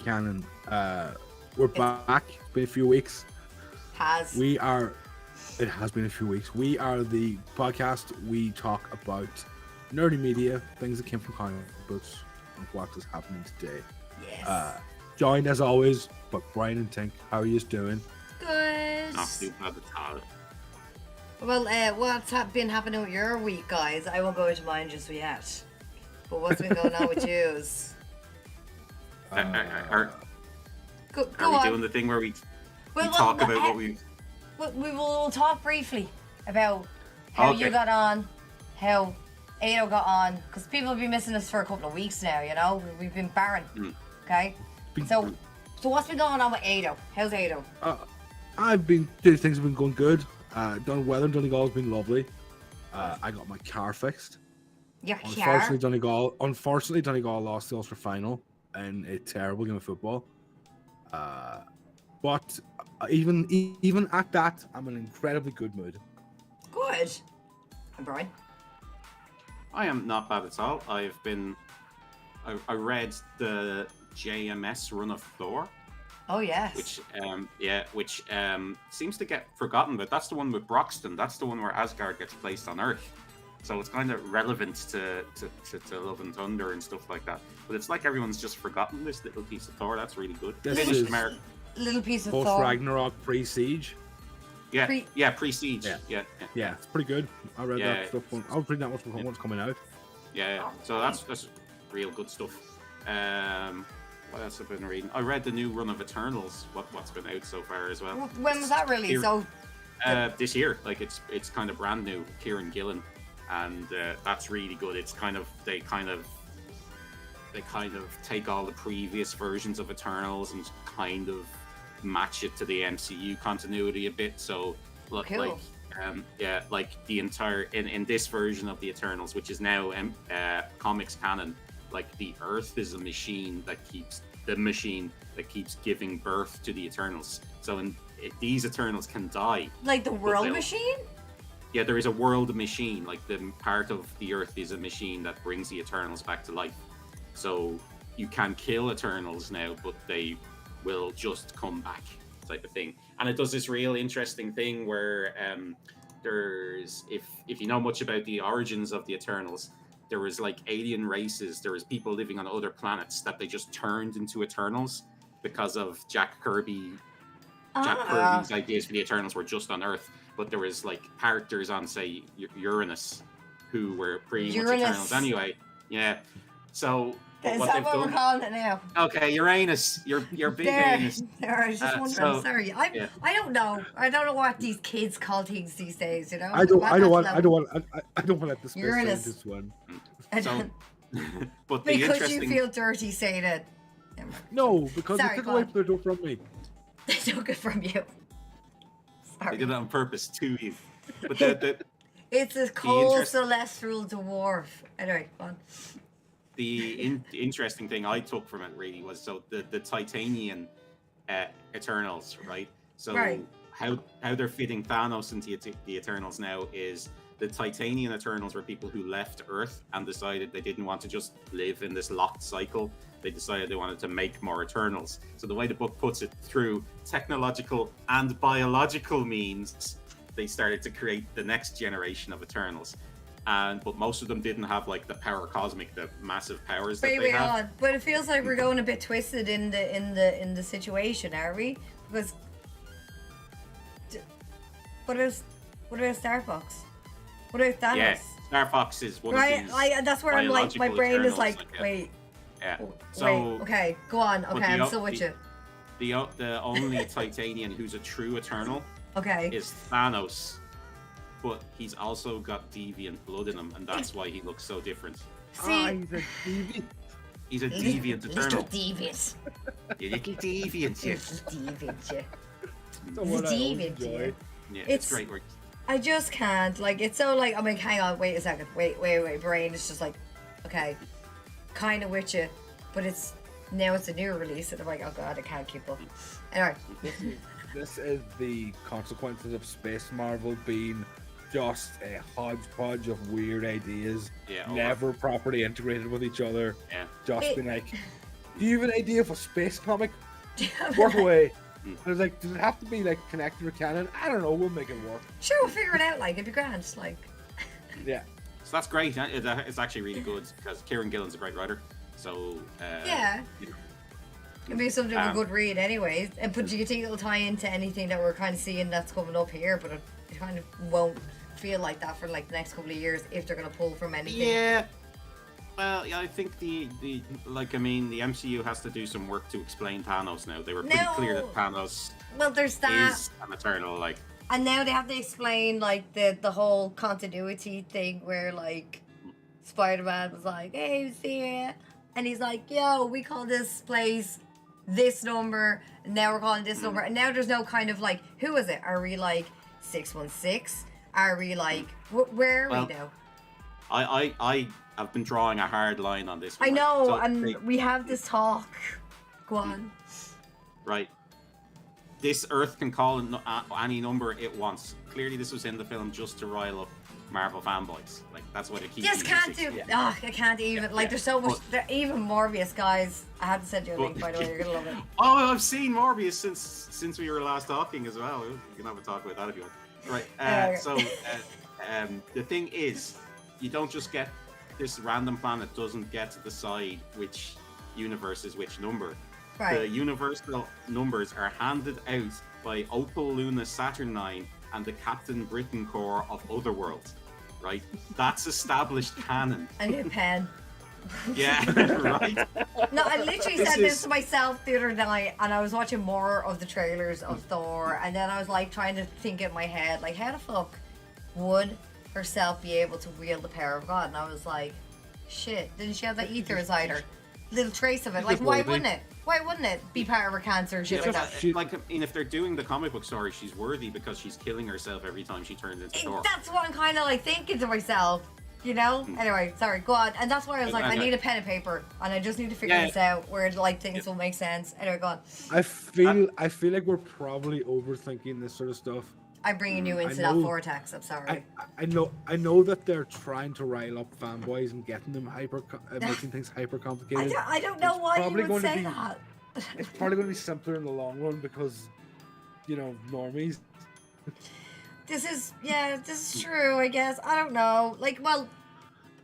Canon. We're back. It's been a few weeks. It has been a few weeks. We are the podcast. We talk about nerdy media, things that came from comic books, and what is happening today. Yes. Joined as always by Brian and Tink. How are you doing? Good. Not too bad at all. Well, what's been happening with your week, guys? I won't go into mine just yet. But what's been going on with yous? Are Go we on. doing the thing where we Well, talk well, about what we... We will talk briefly about how you got on, how Ado got on, because people have been missing us for a couple of weeks now, you know? We've been barren, okay? So what's been going on with Ado? How's Ado? Things have been going good. Weather in Donegal's been lovely. I got my car fixed. Your Unfortunately, Donegal lost the Ulster final in a terrible game of football. But even at that, I'm in an incredibly good mood. Good. And Brian? I am not bad at all. I read the JMS run of Thor, Oh, yes. which seems to get forgotten, but that's the one with Broxton. That's the one where Asgard gets placed on Earth. So it's kind of relevant to Love and Thunder and stuff like that. But it's like everyone's just forgotten this little piece of Thor. That's really good. This Finished is America. Little piece of Post thought. Ragnarok, pre-siege. Pre-siege. Yeah, it's pretty good. I read that stuff. I was reading that much before it's coming out. Yeah. So that's real good stuff. What else have I been reading? I read the new run of Eternals. What's been out so far as well. When was that released? This year, like it's kind of brand new. Kieran Gillen, and that's really good. It's they kind of take all the previous versions of Eternals and kind of match it to the MCU continuity a bit. So Cool. like the entire in this version of the Eternals, which is now comics canon, like the Earth is a machine that keeps giving birth to the Eternals. So these Eternals can die. Like the world machine? Yeah, there is a world machine. Like the part of the Earth is a machine that brings the Eternals back to life. So you can kill Eternals now, but they will just come back, type of thing. And it does this real interesting thing where there's if you know much about the origins of the Eternals, there was like alien races, there was people living on other planets that they just turned into Eternals because of Jack Kirby's ideas for the Eternals were just on Earth, but there was like characters on, say, Uranus who were pretty much Eternals anyway. Yeah. So Is that what we're calling it now? Okay, Uranus. You're big Uranus. There, I was just wondering. Sorry, I don't know. I don't know what these kids call things these days. You know. I don't want to let this Uranus. this one. So, but because you feel dirty saying it. No, because Sorry, they took away Pluto from me. They took it from you. Sorry. They did it on purpose to you. But it's a cold celestial dwarf. Anyway, go on. The interesting thing I took from it really was the Titanian Eternals, right? So how they're fitting Thanos into the Eternals now is the Titanian Eternals were people who left Earth and decided they didn't want to just live in this locked cycle. They decided they wanted to make more Eternals. So the way the book puts it, through technological and biological means, they started to create the next generation of Eternals. But most of them didn't have like the power cosmic, the massive powers that they have. But it feels like we're going a bit twisted in the situation, are we? Because what about Star Fox? What about Thanos? Yeah, Star Fox is one of these. That's where I'm like, my brain is like, wait. Yeah. So okay, go on. Okay, I'm still with you. The only Titanian who's a true Eternal, is Thanos. But he's also got deviant blood in him, and that's why he looks so different. See, he's a deviant Eternal. Little deviant. You little deviant, yeah. Deviant. Yeah, it's great work. I just can't. Like, it's so like, I'm like, hang on, wait a second. Wait. Brain is just like, okay, kind of with you, but it's a new release, and I'm like, oh god, I can't keep up. Anyway. This is the consequences of Space Marvel being just a hodgepodge of weird ideas, never properly integrated with each other. Yeah. Just being like, do you have an idea of a space comic? Work away. I was like, does it have to be like connected with Canon? I don't know. We'll make it work. Sure, we'll figure it out. Like, it'd be grand. Like, yeah. So that's great. It's actually really good because Kieran Gillen's a great writer. So yeah, you know, it'd be something of a good read, anyways. But do you think it'll tie into anything that we're kind of seeing that's coming up here? But it kind of won't feel like that for like the next couple of years if they're gonna pull from anything. Yeah. Well, yeah, I think the MCU has to do some work to explain Thanos now. They were pretty clear that Thanos there's that. is an Eternal, like. And now they have to explain like the whole continuity thing where like Spider-Man was like, "Hey, who's here?" And he's like, "Yo, we call this place this number, and now we're calling this number." And now there's no kind of like, who is it? Are we like 616? Are we like where are we now? I have been drawing a hard line on this one. I know, So and we have this talk. Go on. Right. This Earth can call any number it wants. Clearly, this was in the film just to rile up Marvel fanboys. Like, that's what it keeps. Just can't do. Oh, I can't even. Like, there's so much. Even Morbius, guys. I had to send you a link, by the way. You're gonna love it. Oh, I've seen Morbius since we were last talking as well. You can have a talk about that if you want. Right. So the thing is, you don't just get this random planet doesn't get to decide which universe is which number. Right. The universal numbers are handed out by Opal Luna Saturn 9 and the Captain Britain Corps of Otherworld. Right? That's established canon. A new pen. Yeah, right? No, I literally said this to myself the other night, and I was watching more of the trailers of Thor, and then I was like trying to think in my head, like, how the fuck would herself be able to wield the power of God? And I was like, shit, didn't she have that ether either? Little trace of it. Like, why wouldn't it? Why wouldn't it be part of her cancer and shit like that? Like, I mean, if they're doing the comic book story, she's worthy because she's killing herself every time she turns into Thor. That's what I'm kind of like thinking to myself, you know? Anyway, sorry, go on. And that's why I was like, I need a pen and paper, and I just need to figure this out where like things will make sense. Anyway, go on. I feel like we're probably overthinking this sort of stuff. I'm bringing you into that vortex. I'm sorry. I know that they're trying to rile up fanboys and getting them making things hyper complicated. I don't know why you would say that. It's probably going to be simpler in the long run because, you know, normies. This is true, I guess. I don't know. Like, well,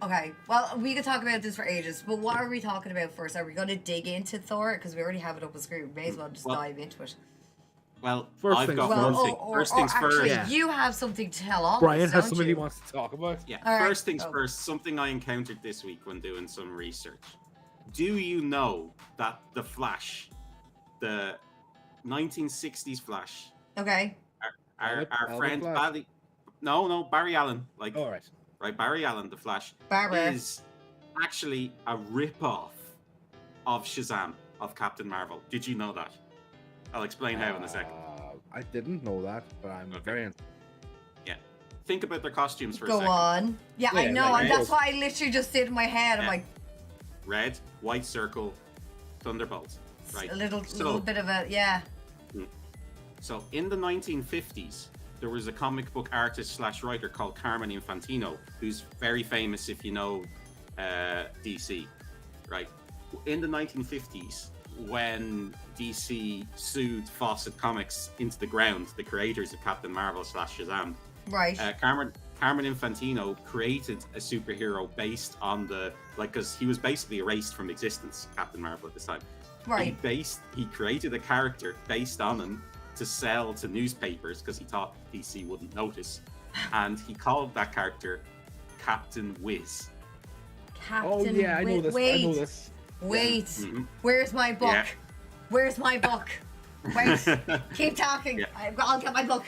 okay. Well, we could talk about this for ages, but what are we talking about first? Are we going to dig into Thor? Because we already have it up on screen. We may as well just dive into it. Well, First things first. Yeah. You have something to tell all Brian of us, has don't something you? he wants to talk about. Yeah, all first things first, something I encountered this week when doing some research. Do you know that the Flash, the 1960s Flash, Okay. our friend Flash. Barry Allen, like, All right. right, Barry Allen, the Flash, Barbara. is actually a rip-off of Shazam, of Captain Marvel. Did you know that? I'll explain how in a second. I didn't know that, but I'm very. Yeah. Think about their costumes for a Go second. on. Yeah, I know, like and that's what I literally just did in my head. I'm like, Red, white circle, Thunderbolt. Right. a little bit of a So in the 1950s, there was a comic book artist / writer called Carmen Infantino, who's very famous if you know DC, right? In the 1950s, when DC sued Fawcett Comics into the ground, the creators of Captain Marvel / Shazam, right. Carmen Infantino created a superhero based on because he was basically erased from existence, Captain Marvel at this time. Right. He created a character based on him to sell to newspapers because he thought DC wouldn't notice, and he called that character Captain Whiz. Captain. I know this. Wait. I know this. Wait. Mm-hmm. Where's my book? Yeah. Where's my book? Wait. Keep talking. Yeah. I'll get my book.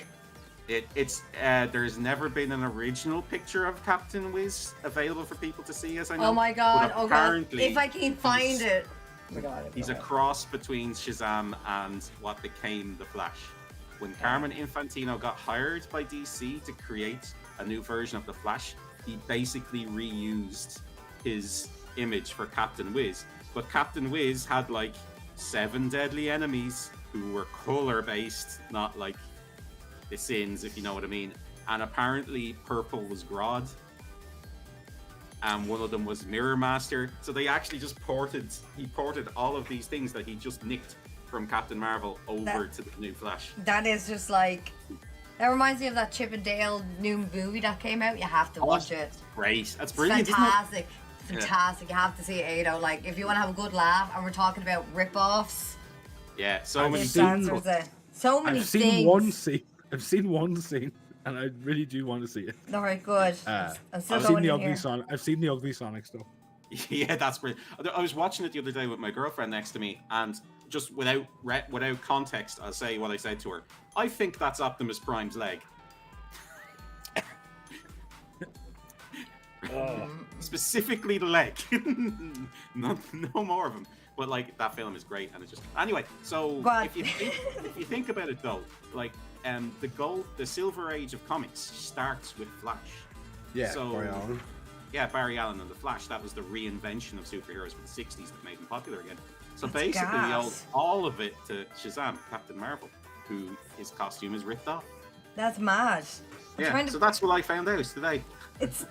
There's never been an original picture of Captain Whiz available for people to see, as I know. Oh my god. But Oh god. apparently If I can find it. Oh my god. He's a cross between Shazam and what became the Flash. When Carmen Infantino got hired by DC to create a new version of the Flash, he basically reused his image for Captain Whiz. But Captain Whiz had like 7 deadly enemies who were color based, not like the sins, if you know what I mean. And apparently purple was Grodd. and one of them was Mirror Master. So they actually just ported all of these things that he just nicked from Captain Marvel over to the new Flash. That is just like, that reminds me of that Chip and Dale new movie that came out. You have to watch it. Great, that's brilliant. Fantastic. Fantastic. You have to see it, Ado. Like, if you want to have a good laugh, and we're talking about rip-offs. Yeah, so many scenes. So many I've things. seen one scene. I've seen one scene, and I really do want to see it. All right, good. I've seen the ugly Sonic. I've seen the ugly Sonic stuff. Yeah, that's great. I was watching it the other day with my girlfriend next to me, and just without context, I'll say what I said to her. I think that's Optimus Prime's leg. Specifically the leg. No more of them. But like, that film is great, and it's just anyway. So if you think about it though, like the Silver Age of comics starts with Flash. Yeah, so, Barry Allen. Yeah, Barry Allen and the Flash. That was the reinvention of superheroes for the '60s that made them popular again. So that's basically, we owe all of it to Shazam, Captain Marvel, who his costume is ripped off. That's mad. Yeah, so that's what I found out today.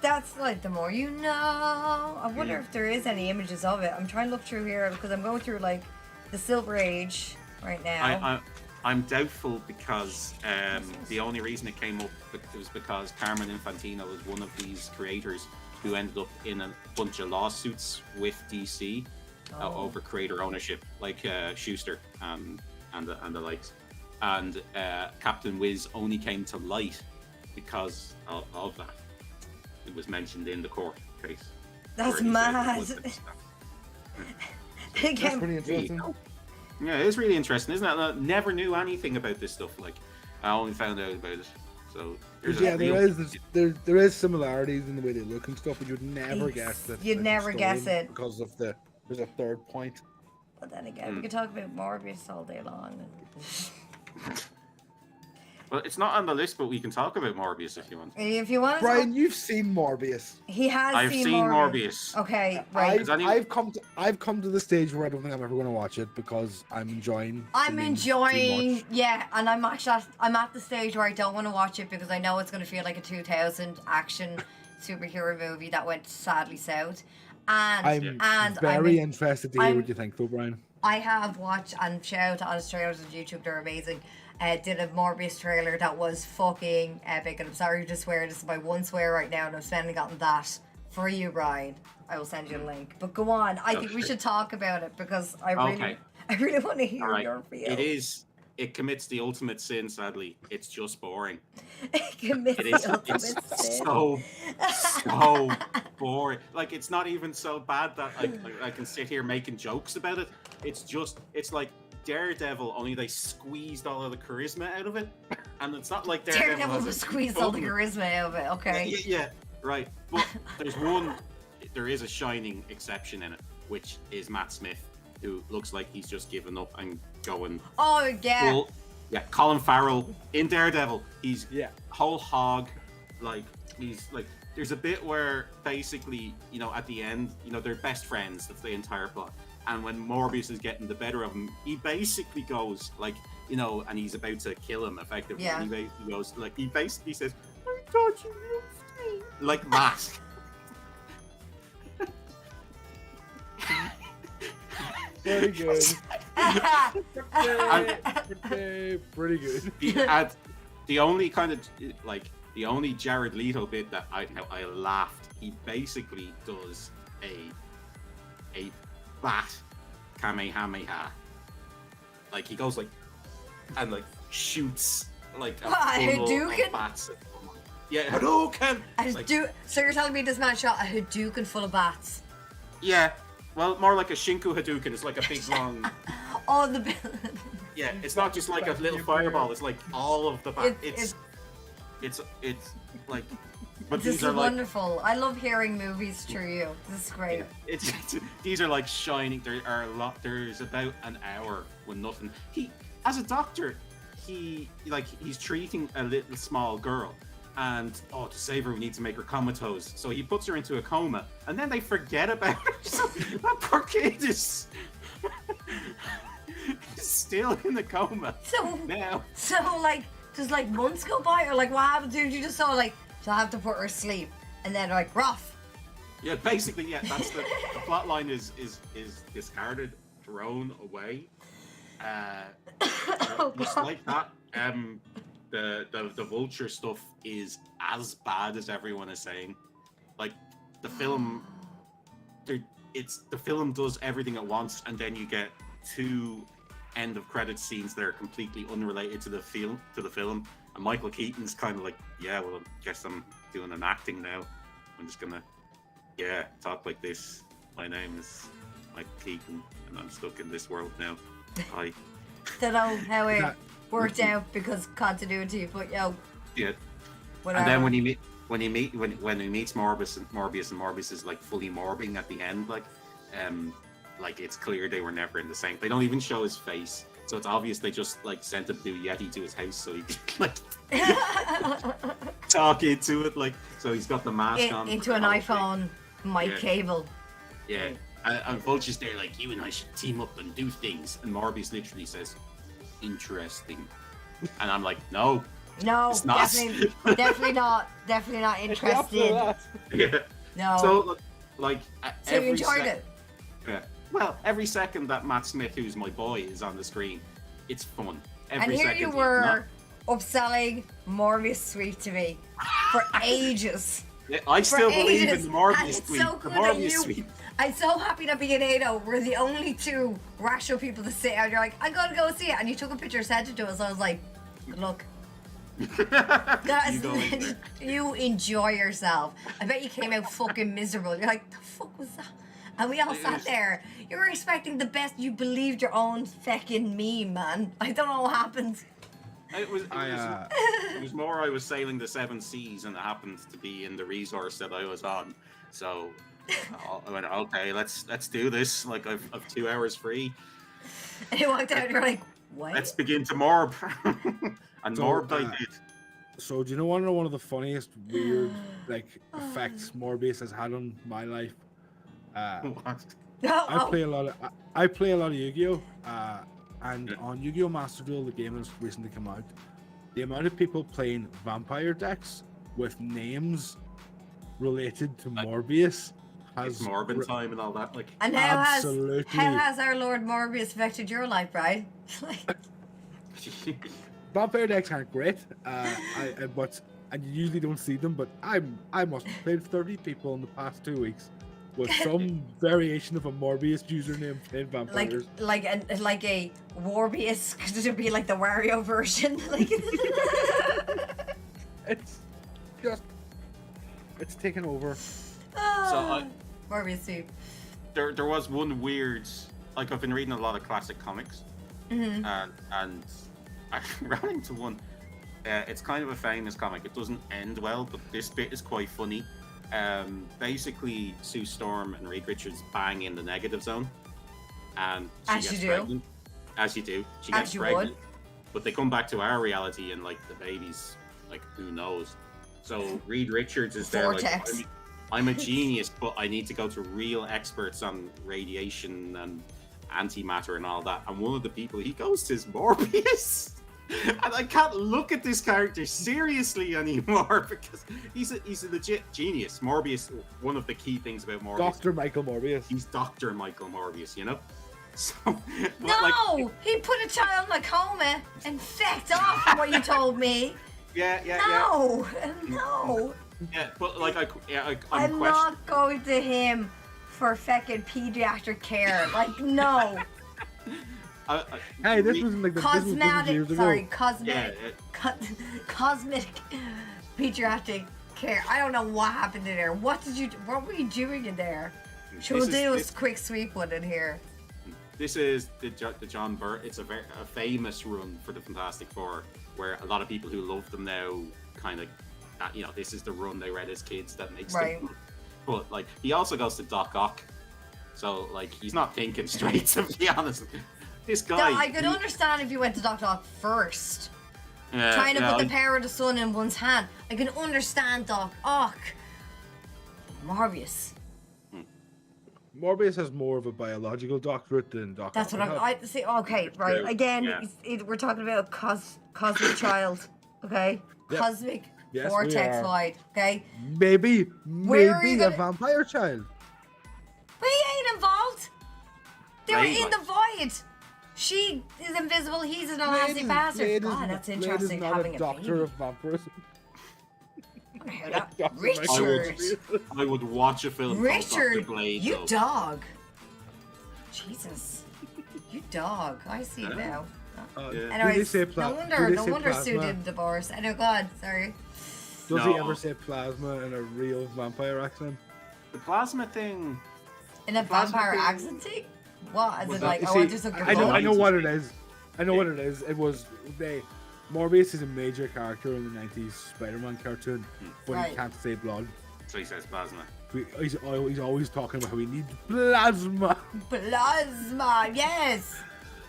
That's like the more you know. I wonder if there is any images of it. I'm trying to look through here because I'm going through like the Silver Age right now. I'm doubtful because the only reason it came up was because Carmen Infantino was one of these creators who ended up in a bunch of lawsuits with DC over creator ownership, like Schuster and the likes. And Captain Wiz only came to light because of that. It was mentioned in the court case. That's mad. That's pretty interesting. Yeah, it is really interesting, isn't it? I never knew anything about this stuff. Like, I only found out about it. So there is similarities in the way they look and stuff, but you'd never guess that. You'd never guess it because of there's a third point. But then again, we could talk about Morbius all day long. Well, it's not on the list, but we can talk about Morbius if you want. If you want, Brian, you've seen Morbius. He has. I've seen Morbius. Okay, right. I've come to the stage where I don't think I'm ever going to watch it because I'm enjoying. Yeah, and I'm at the stage where I don't want to watch it because I know it's going to feel like a 2000 action superhero movie that went sadly south. And I'm very interested to hear what you think, though, Brian. I have watched, and shout out to honest trailers on YouTube, they're amazing. Did a Morbius trailer that was fucking epic, and I'm sorry to swear, this is my one swear right now, and I've finally gotten that for you, Brian. I will send you a link. But go on, I think we should talk about it because I really want to hear your feel. It commits the ultimate sin, sadly. It's just boring. It's so boring. Like, it's not even so bad that I can sit here making jokes about it. It's like Daredevil, only they squeezed all of the charisma out of it. And it's not like Daredevil has squeezed all the charisma out of it, okay. Yeah, right. But there is a shining exception in it, which is Matt Smith, who looks like he's just given up and going. Oh, yeah. Full, Colin Farrell in Daredevil. He's whole hog. Like, he's like, there's a bit where basically, at the end, they're best friends. That's the entire plot. And when Morbius is getting the better of him, he basically goes like, and he's about to kill him effectively. Yeah. And he goes like, he basically says, "I thought you loved me," like that. Very good. Pretty good. The only kind of the only Jared Leto bit that I laughed. He basically does a bat Kamehameha. Like, he goes like and like shoots like a Hadouken? of bats. Yeah, Hadouken. So you're telling me this man shot a Hadouken full of bats? Yeah. Well, more like a Shinku Hadouken. It's like a big long. Yeah, it's not just like a little fireball. It's like all of the bat. It's like. But this these is are wonderful. I love hearing movies through you. This is great. These are like shining. There are a lot. There's about an hour with nothing. He, as a doctor, he's treating a little small girl. And to save her, we need to make her comatose. So he puts her into a coma, and then they forget about her. So that poor kid is still in the coma. Does months go by, or like what happens? Did you just so I have to put her to sleep, and then rough? Yeah, basically, yeah. That's the plot line is discarded, thrown away. Just like that. The Vulture stuff is as bad as everyone is saying. Like the film, the film does everything at once, and then you get 2 end of credit scenes that are completely unrelated to the film. And Michael Keaton's kind of like, yeah, well, I guess I'm doing an acting now. I'm just gonna, talk like this. My name is Michael Keaton, and I'm stuck in this world now. Hi. Don't know how it worked out because continuity, but yeah. Whatever. And then when he meets Morbius, and Morbius is like fully morbing at the end, like it's clear they were never in the same. They don't even show his face, so it's obvious they just like sent a blue Yeti to his house so he could like talk into it, like so he's got the mask on into an iPhone mic cable. Yeah. And Vulture's there like, you and I should team up and do things. And Morbius literally says, interesting. And I'm like, no, it's not. definitely not interested. Yeah. No. So, like, so you enjoyed it? Yeah. Well, every second that Matt Smith, who's my boy, is on the screen, it's fun. And here you were upselling Morbius Suite to me for ages. Yeah, I still believe in the Morbius Suite. So the Morbius Suite. I'm so happy that me and Ado were the only 2 rational people to sit out. You're like, I'm gonna go see it, and you took a picture, sent it to us. I was like, good luck. You enjoy yourself. I bet you came out fucking miserable. You're like, the fuck was that? And we all sat there. You were expecting the best. You believed your own fucking meme, man. I don't know what happened. It was more I was sailing the 7 seas, and it happened to be in the resource that I was on. So I went, okay, let's do this. Like I've 2 hours free. And you walked out and you're like, what? Let's begin to morb. And morbed I did. So do you want to know one of the funniest weird effects Morbius has had on my life? What? I play a lot of Yu-Gi-Oh! And on Yu-Gi-Oh! Master Duel, the game that's recently come out, the amount of people playing vampire decks with names related to Morbius has Morbin time and all that, like. And how has our Lord Morbius affected your life, Bride? Vampire decks aren't great, but you usually don't see them. But I must have played 30 people in the past 2 weeks with some variation of a Morbius username playing vampires. Like a Warbius, could it be like the Wario version? Like it's taken over. Morbius suit. There was one weird, like I've been reading a lot of classic comics, and I ran into one. It's kind of a famous comic. It doesn't end well, but this bit is quite funny. Basically, Sue Storm and Reed Richards bang in the negative zone, and she gets pregnant. As you do, she gets pregnant. But they come back to our reality, and like the baby's like, who knows? So Reed Richards is there, like, I'm a genius, but I need to go to real experts on radiation and antimatter and all that. And one of the people he goes to is Morbius. And I can't look at this character seriously anymore because he's a legit genius. Morbius, one of the key things about Morbius. Dr. Michael Morbius. He's Dr. Michael Morbius, you know? So, no! He put a child in a coma and fecked off from what you told me. Yeah. No! Yeah, but like I'm not going to him for fucking pediatric care. Like, no. Hey, this wasn't like the cosmetic pediatric care. I don't know what happened in there. What were you doing in there? We'll do a quick sweep one in here. This is the John Byrne. It's a famous run for the Fantastic Four, where a lot of people who love them now kind of, this is the run they read as kids that makes them. But like, he also goes to Doc Ock, so like, he's not thinking straight, to be honest. This guy. I could understand if you went to Doc Ock first, trying to put the power of the sun in one's hand. I can understand Doc Ock. Morbius. Morbius has more of a biological doctorate than Doc Ock. That's what I see. Okay, right. Again, we're talking about cosmic child. Okay, yep. Cosmic Yes, we Vortex are. Void, okay? Maybe Where are you a gonna- vampire child. But he ain't involved. They were Right, in like- the void. She is invisible. He's an nasty bastard. Blade is God, not- that's Blade is interesting. not Having a a doctor baby. of vampirism. That- Dr. Richard. I would watch a film called Richard, Dr. Blade. you though. dog. Jesus, you dog. I see it now. Do they Anyways, say no wonder Sue didn't divorce. I know, God, sorry. Does he No. ever say plasma in a real vampire accent? The plasma thing. In a Plasma vampire thing- accent thing? What? As Was in, that- like, You I see, want to suck your I know blood? what it is. I know what it is. It was Morbius is a major character in the 90s Spider-Man cartoon, but Right. he can't say blood. So he says plasma. He's always talking about how we need plasma. Plasma, yes.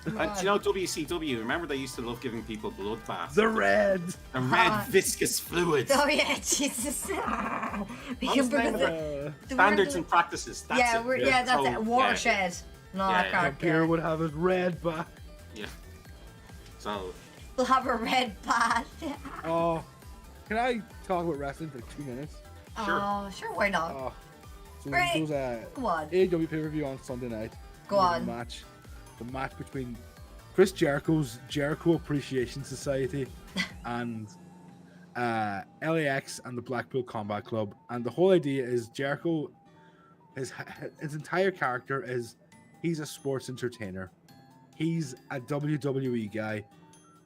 And do you know WCW? Remember they used to love giving people blood baths. The red. The red viscous fluid. Oh yeah, Jesus. We What can was the bring name of the, it? the Standards word- and practices. That's yeah, it. we're, yeah, that's So, it. Watershed. No, Yeah, I yeah. can't. Vampire would have his red back. Yeah. So We'll have a red bath. Oh, can I talk about wrestling for 2 minutes? Sure. Oh, sure, why not? Oh, so Right. there was a Go on. AEW pay-per-view on Sunday night. Go There was on. The match between Chris Jericho's Jericho Appreciation Society and LAX and the Blackpool Combat Club. And the whole idea is Jericho, his entire character is he's a sports entertainer. He's a WWE guy.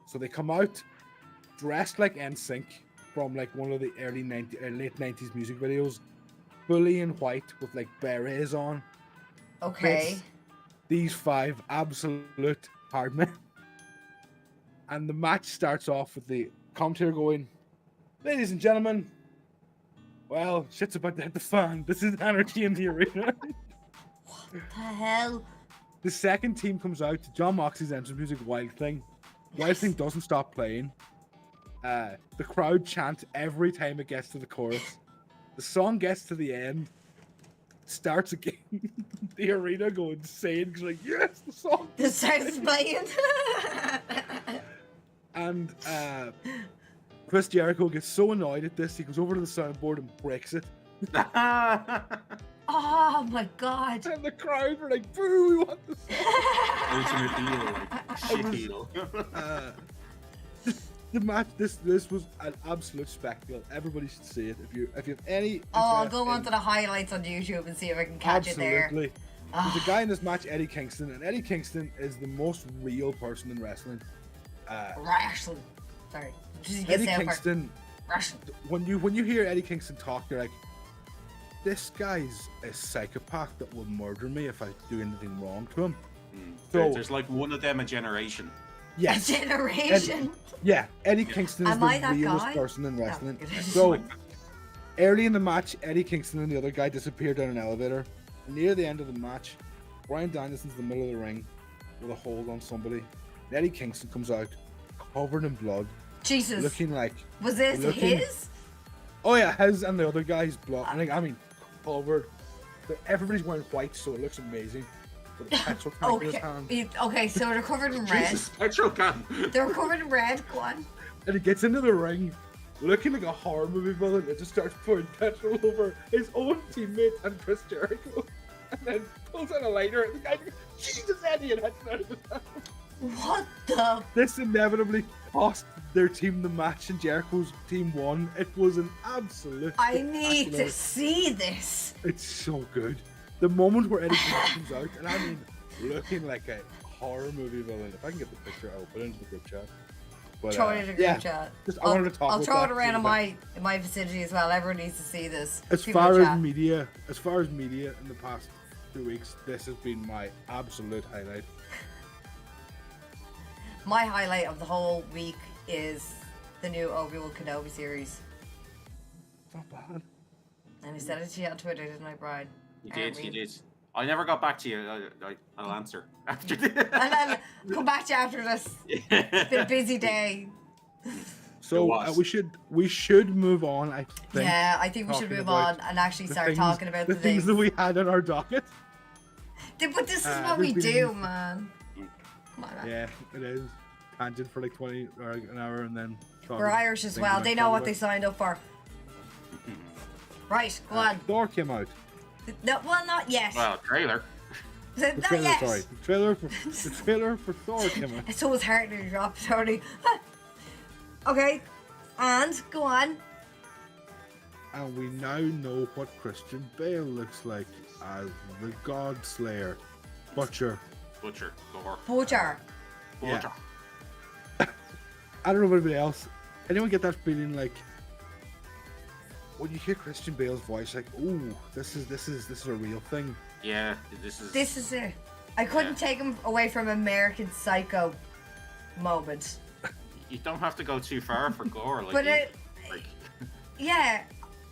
So they come out dressed like NSYNC from like one of the late 90s music videos, fully in white with like berets on. Okay. It's these 5 absolute hard men. And the match starts off with the commentator going, "Ladies and gentlemen, well, shit's about to hit the fan. This is anarchy in the arena." What the hell? The second team comes out to John Moxley's entrance music, Wild Thing. Wild Thing doesn't stop playing. The crowd chant every time it gets to the chorus. The song gets to the end, starts again. The arena go insane because like, yes, the song. This starts playing. And Chris Jericho gets so annoyed at this, he goes over to the soundboard and breaks it. Oh my God. And the crowd are like, "Boo, we want this." ultimate heel, like shit was- heel. The match, this was an absolute spectacle. Everybody should see it. If you have any, Oh, I'll interest go in- onto the highlights on YouTube and see if I can catch it there. Absolutely. There's a guy in this match, Eddie Kingston, and Eddie Kingston is the most real person in wrestling. Wrestling. Sorry. Just get Eddie there for Kingston, wrestling. when you hear Eddie Kingston talk, you're like, this guy's a psychopath that will murder me if I do anything wrong to him. So There's like one of them a generation. yes, A generation. Eddie Kingston is Am I the that realest guy? person in Oh, wrestling. goodness. So early in the match, Eddie Kingston and the other guy disappeared down an elevator. Near the end of the match, Bryan Danielson's in the middle of the ring with a hold on somebody. And Eddie Kingston comes out covered in blood, Jesus. looking like, Was this looking- his? oh yeah, his and the other guy's blood. I mean, covered. But everybody's wearing white, so it looks amazing. With a petrol tank in his Okay. hand. Okay, so they're covered in red. Jesus, petrol can. They're covered in red. Go on. And he gets into the ring, looking like a horror movie villain, and just starts pouring petrol over his own teammate and Chris Jericho. And then pulls out a lighter, and the guy goes, "Jesus, Eddie!" and hits it out of his hand. What the? This inevitably cost their team the match, and Jericho's team won. It was an absolute. I need spectacular- to see this. It's so good. The moment where Eddie Kingston comes out, and I mean, looking like a horror movie villain. If I can get the picture, I'll put it into the group chat. But, Throw it in a group yeah, chat. just I wanted to talk I'll about throw that it around in because my vicinity as well. Everyone needs to see this. As People far in as chat. media, in the past 2 weeks, this has been my absolute highlight. My highlight of the whole week is the new Obi-Wan Kenobi series. It's not bad. And I said it to you on Twitter, didn't I, Brian? You Aren't did, we? you did. I never got back to you. I'll answer after this. And then come back to you after this. It's been a busy day. So was. we should move on. I think. Yeah, I think we should talking move about on and actually the start things- talking about the things that we had on our docket. But this is what there's we been- do, man. Come on, man. Yeah, it is. tangent for like 20 or an hour, and then We're Irish as well. They know what they signed up for. Right, go on. Thor came out. No, well, not yet. Well, trailer. The Not trailer, yet. sorry. The trailer for Thor came out. It's always hard to drop, sorry. Okay, and go on. And we now know what Christian Bale looks like as the God Slayer. Butcher. Butcher. Thor. Butcher. Butcher. I don't know about anybody else. Anyone get that feeling like when you hear Christian Bale's voice, like, ooh, this is a real thing. Yeah, this is it. I couldn't take him away from American Psycho moment. You don't have to go too far for gore. Like, But yeah.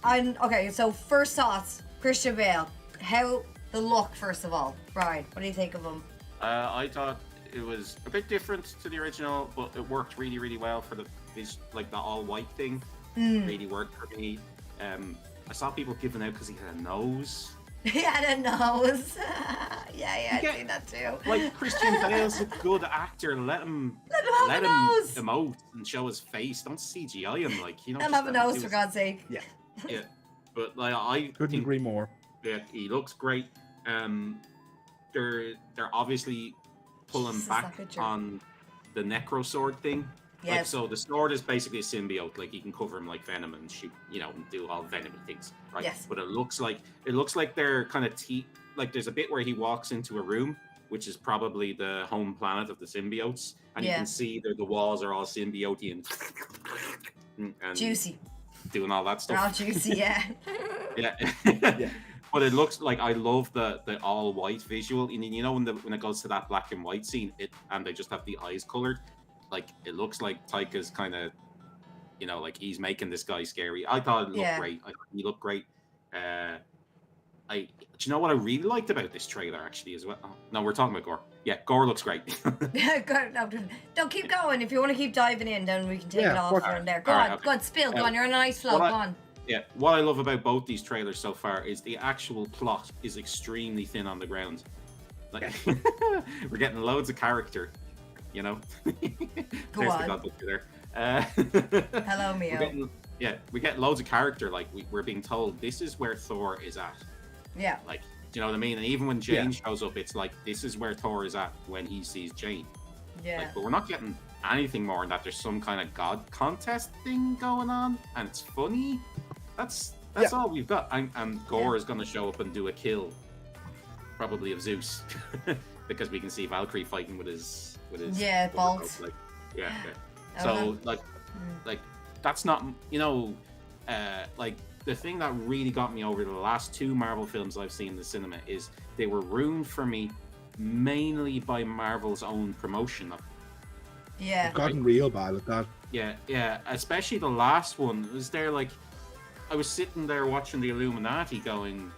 Okay, so first thoughts, Christian Bale. How the look, first of all. Brian, what do you think of him? I thought it was a bit different to the original, but it worked really, really well for the all white thing. Really worked for me. I saw people giving out because he had a nose. He had a nose. yeah, I've seen that too. Like, Christian Bale's a good actor. Let him have a nose. emote and show his face. Don't CGI him. Like, you know. Let him have a nose, for God's sake. Yeah. Yeah, but like I Couldn't agree more. Yeah, he looks great. They're obviously pulling back on the necro sword thing. Yes. Like, so the sword is basically a symbiote. Like, you can cover him like venom and shoot, and do all venomy things, right? Yes. But it looks like they're kind of like there's a bit where he walks into a room, which is probably the home planet of the symbiotes, and you can see that the walls are all symbiote and Juicy. doing all that They're all stuff. juicy, yeah. Yeah. But it looks like, I love the all white visual. And when it goes to that black and white scene, and they just have the eyes colored, like, it looks like Taika's kind of, like, he's making this guy scary. I thought it looked great. He looked great. Do you know what I really liked about this trailer actually as well? Oh, no, we're talking about gore. Yeah, gore looks great. Don't keep going. If you want to keep diving in, then we can take it off from there. Go on, go on, spill. Go on, you're on a nice flow. Go on. Yeah, what I love about both these trailers so far is the actual plot is extremely thin on the ground. Like, we're getting loads of character, Go There's on. the God Butcher there. Hello, Mio. We get loads of character. Like, we're being told this is where Thor is at. Yeah. Like, do you know what I mean? And even when Jane shows up, it's like, this is where Thor is at when he sees Jane. Yeah. Like, but we're not getting anything more than that. There's some kind of god contest thing going on, and it's funny. That's all we've got. And Gore is going to show up and do a kill, probably of Zeus, because we can see Valkyrie fighting with his bolts. Like, So like that's not like, the thing that really got me over the last two Marvel films I've seen in the cinema is they were ruined for me mainly by Marvel's own promotion of. Yeah. I've gotten real bad at that. Yeah. Especially the last one. Was there, like, I was sitting there watching the Illuminati going,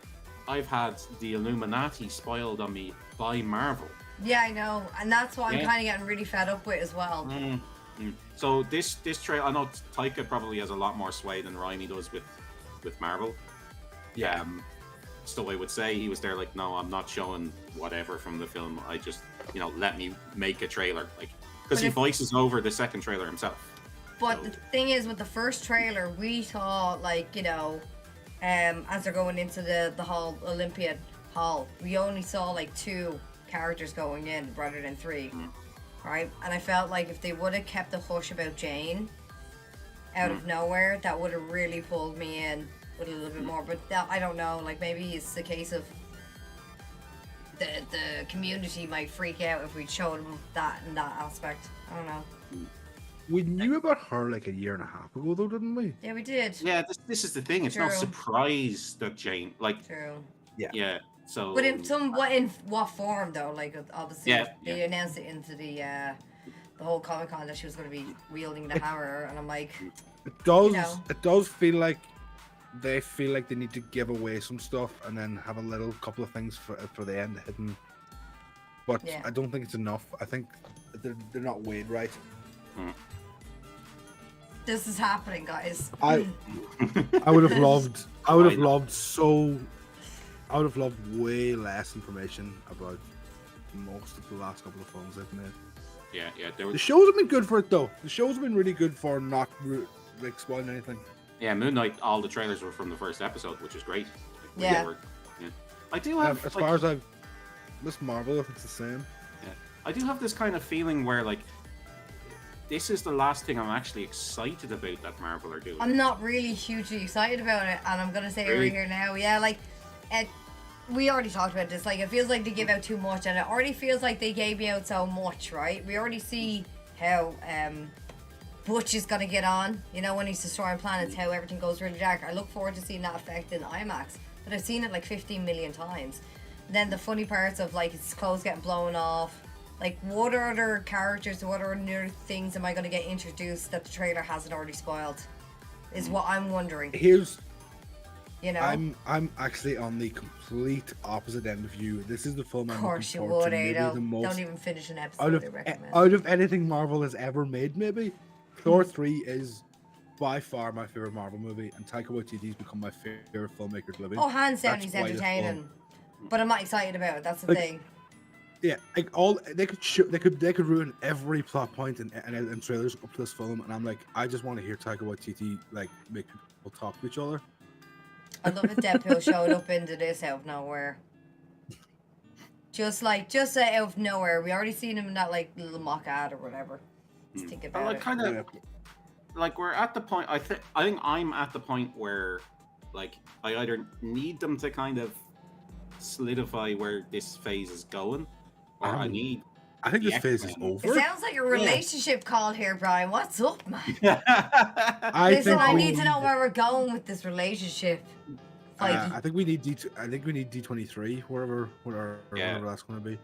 I've had the Illuminati spoiled on me by Marvel. Yeah, I know. And that's what I'm kind of getting really fed up with as well. So this trailer, I know Taika probably has a lot more sway than Raimi does with Marvel. Yeah. So I would say he was there like, no, I'm not showing whatever from the film. I just, let me make a trailer. Like, because he voices over the second trailer himself. But the thing is, with the first trailer, we thought, like, as they're going into the hall, Olympian hall, we only saw like 2 characters going in rather than 3, right? And I felt like if they would have kept the hush about Jane out of nowhere, that would have really pulled me in with a little bit more. But I don't know, like, maybe it's the case of the community might freak out if we showed them that in that aspect. I don't know. We knew about her like a year and a half ago, though, didn't we? Yeah, we did. Yeah, this is the thing. It's no surprise that Jane, like, True. Yeah. So. But in what form though? Like, obviously they announced it into the whole Comic-Con that she was going to be wielding the hammer, and I'm like, it does feel like they feel like they need to give away some stuff and then have a little couple of things for the end hidden. But I don't think it's enough. I think they're not weighed right. This is happening, guys. I would have loved way less information about most of the last couple of films they've made. Yeah. The shows have been good for it though. The shows have been really good for not like spoiling anything. Yeah, Moon Knight. All the trailers were from the first episode, which is great. Like, Yeah. I do have As far as I've Miss Marvel, if it's the same. Yeah, I do have this kind of feeling where like this is the last thing I'm actually excited about that Marvel are doing. I'm not really hugely excited about it, and I'm gonna say it right here now. Yeah, like, we already talked about this. Like, it feels like they give out too much, and it already feels like they gave me out so much, right? We already see how Butch is gonna get on. You know, when he's destroying planets, how everything goes really dark. I look forward to seeing that effect in IMAX, but I've seen it like 15 million times. Then the funny parts of like his clothes getting blown off. Like, what other characters, what other new things am I going to get introduced that the trailer hasn't already spoiled? Is what I'm wondering. Here's, you know, I'm actually on the complete opposite end of you. This is the film. Of course you would, Ado. Don't even finish an episode. Out of anything Marvel has ever made, maybe Thor 3 is by far my favorite Marvel movie, and Taika Waititi's become my favorite filmmaker living. Oh, hands down, he's entertaining. But I'm not excited about it. That's the thing. Yeah, like they could ruin every plot point and trailers up to this film, and I'm like, I just want to hear Taika Waititi like make people talk to each other. I love if Deadpool showed up into this out of nowhere. Just out of nowhere. We already seen him in that like little mock ad or whatever. Just think about like, it. Kind of like we're at the point. I think I'm at the point where like I either need them to kind of solidify where this phase is going. Or I think this phase is over. It sounds like a relationship call here, Brian. What's up, man? I need to know where we're going with this relationship. I think we need D23, wherever that's going to be.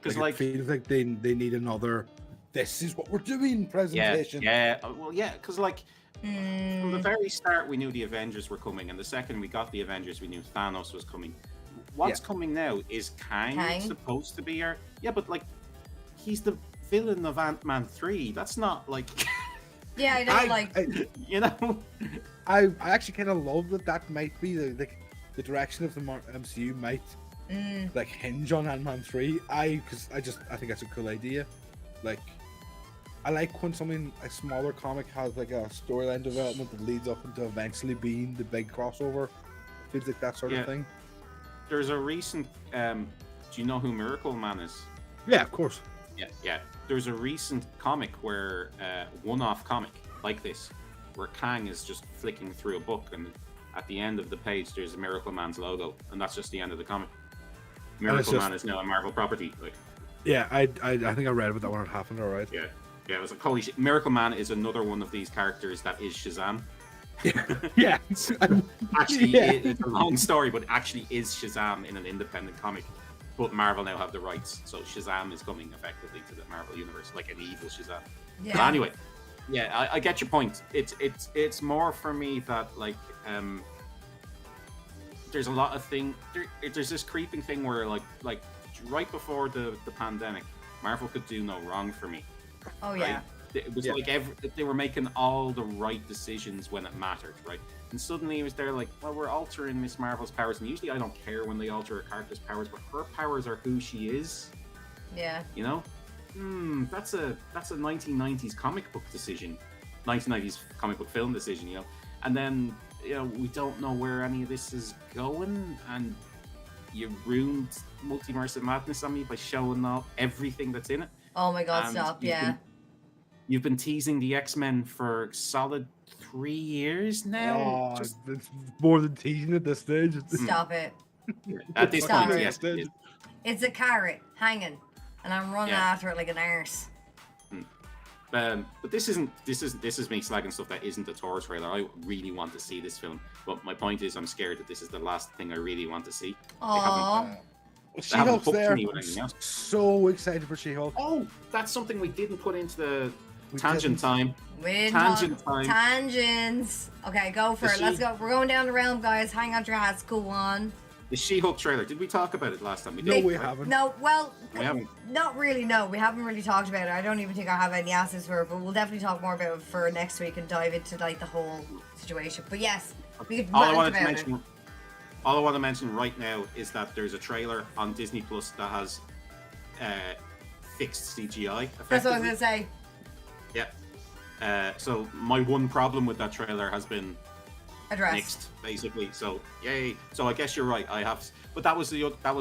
Because it feels like they need another. This is what we're doing presentation. Because like from the very start we knew the Avengers were coming, and the second we got the Avengers, we knew Thanos was coming. What's coming now is Kang supposed to be but like he's the villain of Ant-Man 3. That's not like yeah, I know, you know. I actually kind of love that might be the direction of the MCU might like hinge on Ant-Man 3. Because I think that's a cool idea. Like, I like when a smaller comic has like a storyline development that leads up into eventually being the big crossover. Feels like that sort of thing. There's a recent, do you know who Miracle Man is? Yeah, of course. Yeah. There's a recent comic where, one-off comic like this, where Kang is just flicking through a book, and at the end of the page, there's Miracle Man's logo, and that's just the end of the comic. Miracle Man is now a Marvel property. Like, yeah, I think I read about that when it happened. All right. Yeah, it was like, holy shit. Miracle Man is another one of these characters that is Shazam. Yeah. Actually, it's a long story, but actually is Shazam in an independent comic. But Marvel now have the rights, so Shazam is coming effectively to the Marvel universe, like an evil Shazam. Yeah. But anyway, I get your point. It's more for me that like there's a lot of there's this creeping thing where like right before the pandemic, Marvel could do no wrong for me. Oh right? yeah. It was like they were making all the right decisions when it mattered, right? And suddenly it was there like, well, we're altering Miss Marvel's powers, and usually I don't care when they alter a character's powers, but her powers are who she is. Yeah. You know? That's a 1990s comic book decision. 1990s comic book film decision, you know? And then, you know, we don't know where any of this is going, and you ruined Multiverse of Madness on me by showing off everything that's in it. Oh my god, stop, You've been teasing the X-Men for solid 3 years now. Oh, it's more than teasing at this stage. Stop it. At this point, yes. It's a carrot hanging, and I'm running after it like an arse. But this is me slagging stuff that isn't a Thor trailer. I really want to see this film, but my point is I'm scared that this is the last thing I really want to see. Aww. She-Hulk's there. So excited for She-Hulk. Oh, that's something we didn't put into the tangent time. Tangents. Okay, go for it. Let's go. We're going down the realm, guys. Hang on to your hats. Go on. The She-Hulk trailer. Did we talk about it last time? We haven't. No, well, we haven't. Not really. No, we haven't really talked about it. I don't even think I have any answers for it, but we'll definitely talk more about it for next week and dive into like the whole situation. But yes, we could. All I want to mention right now is that there's a trailer on Disney Plus that has fixed CGI. That's what I was gonna say. Yeah. So my one problem with that trailer has been Addressed. mixed, basically. So yay. So I guess you're right. But that was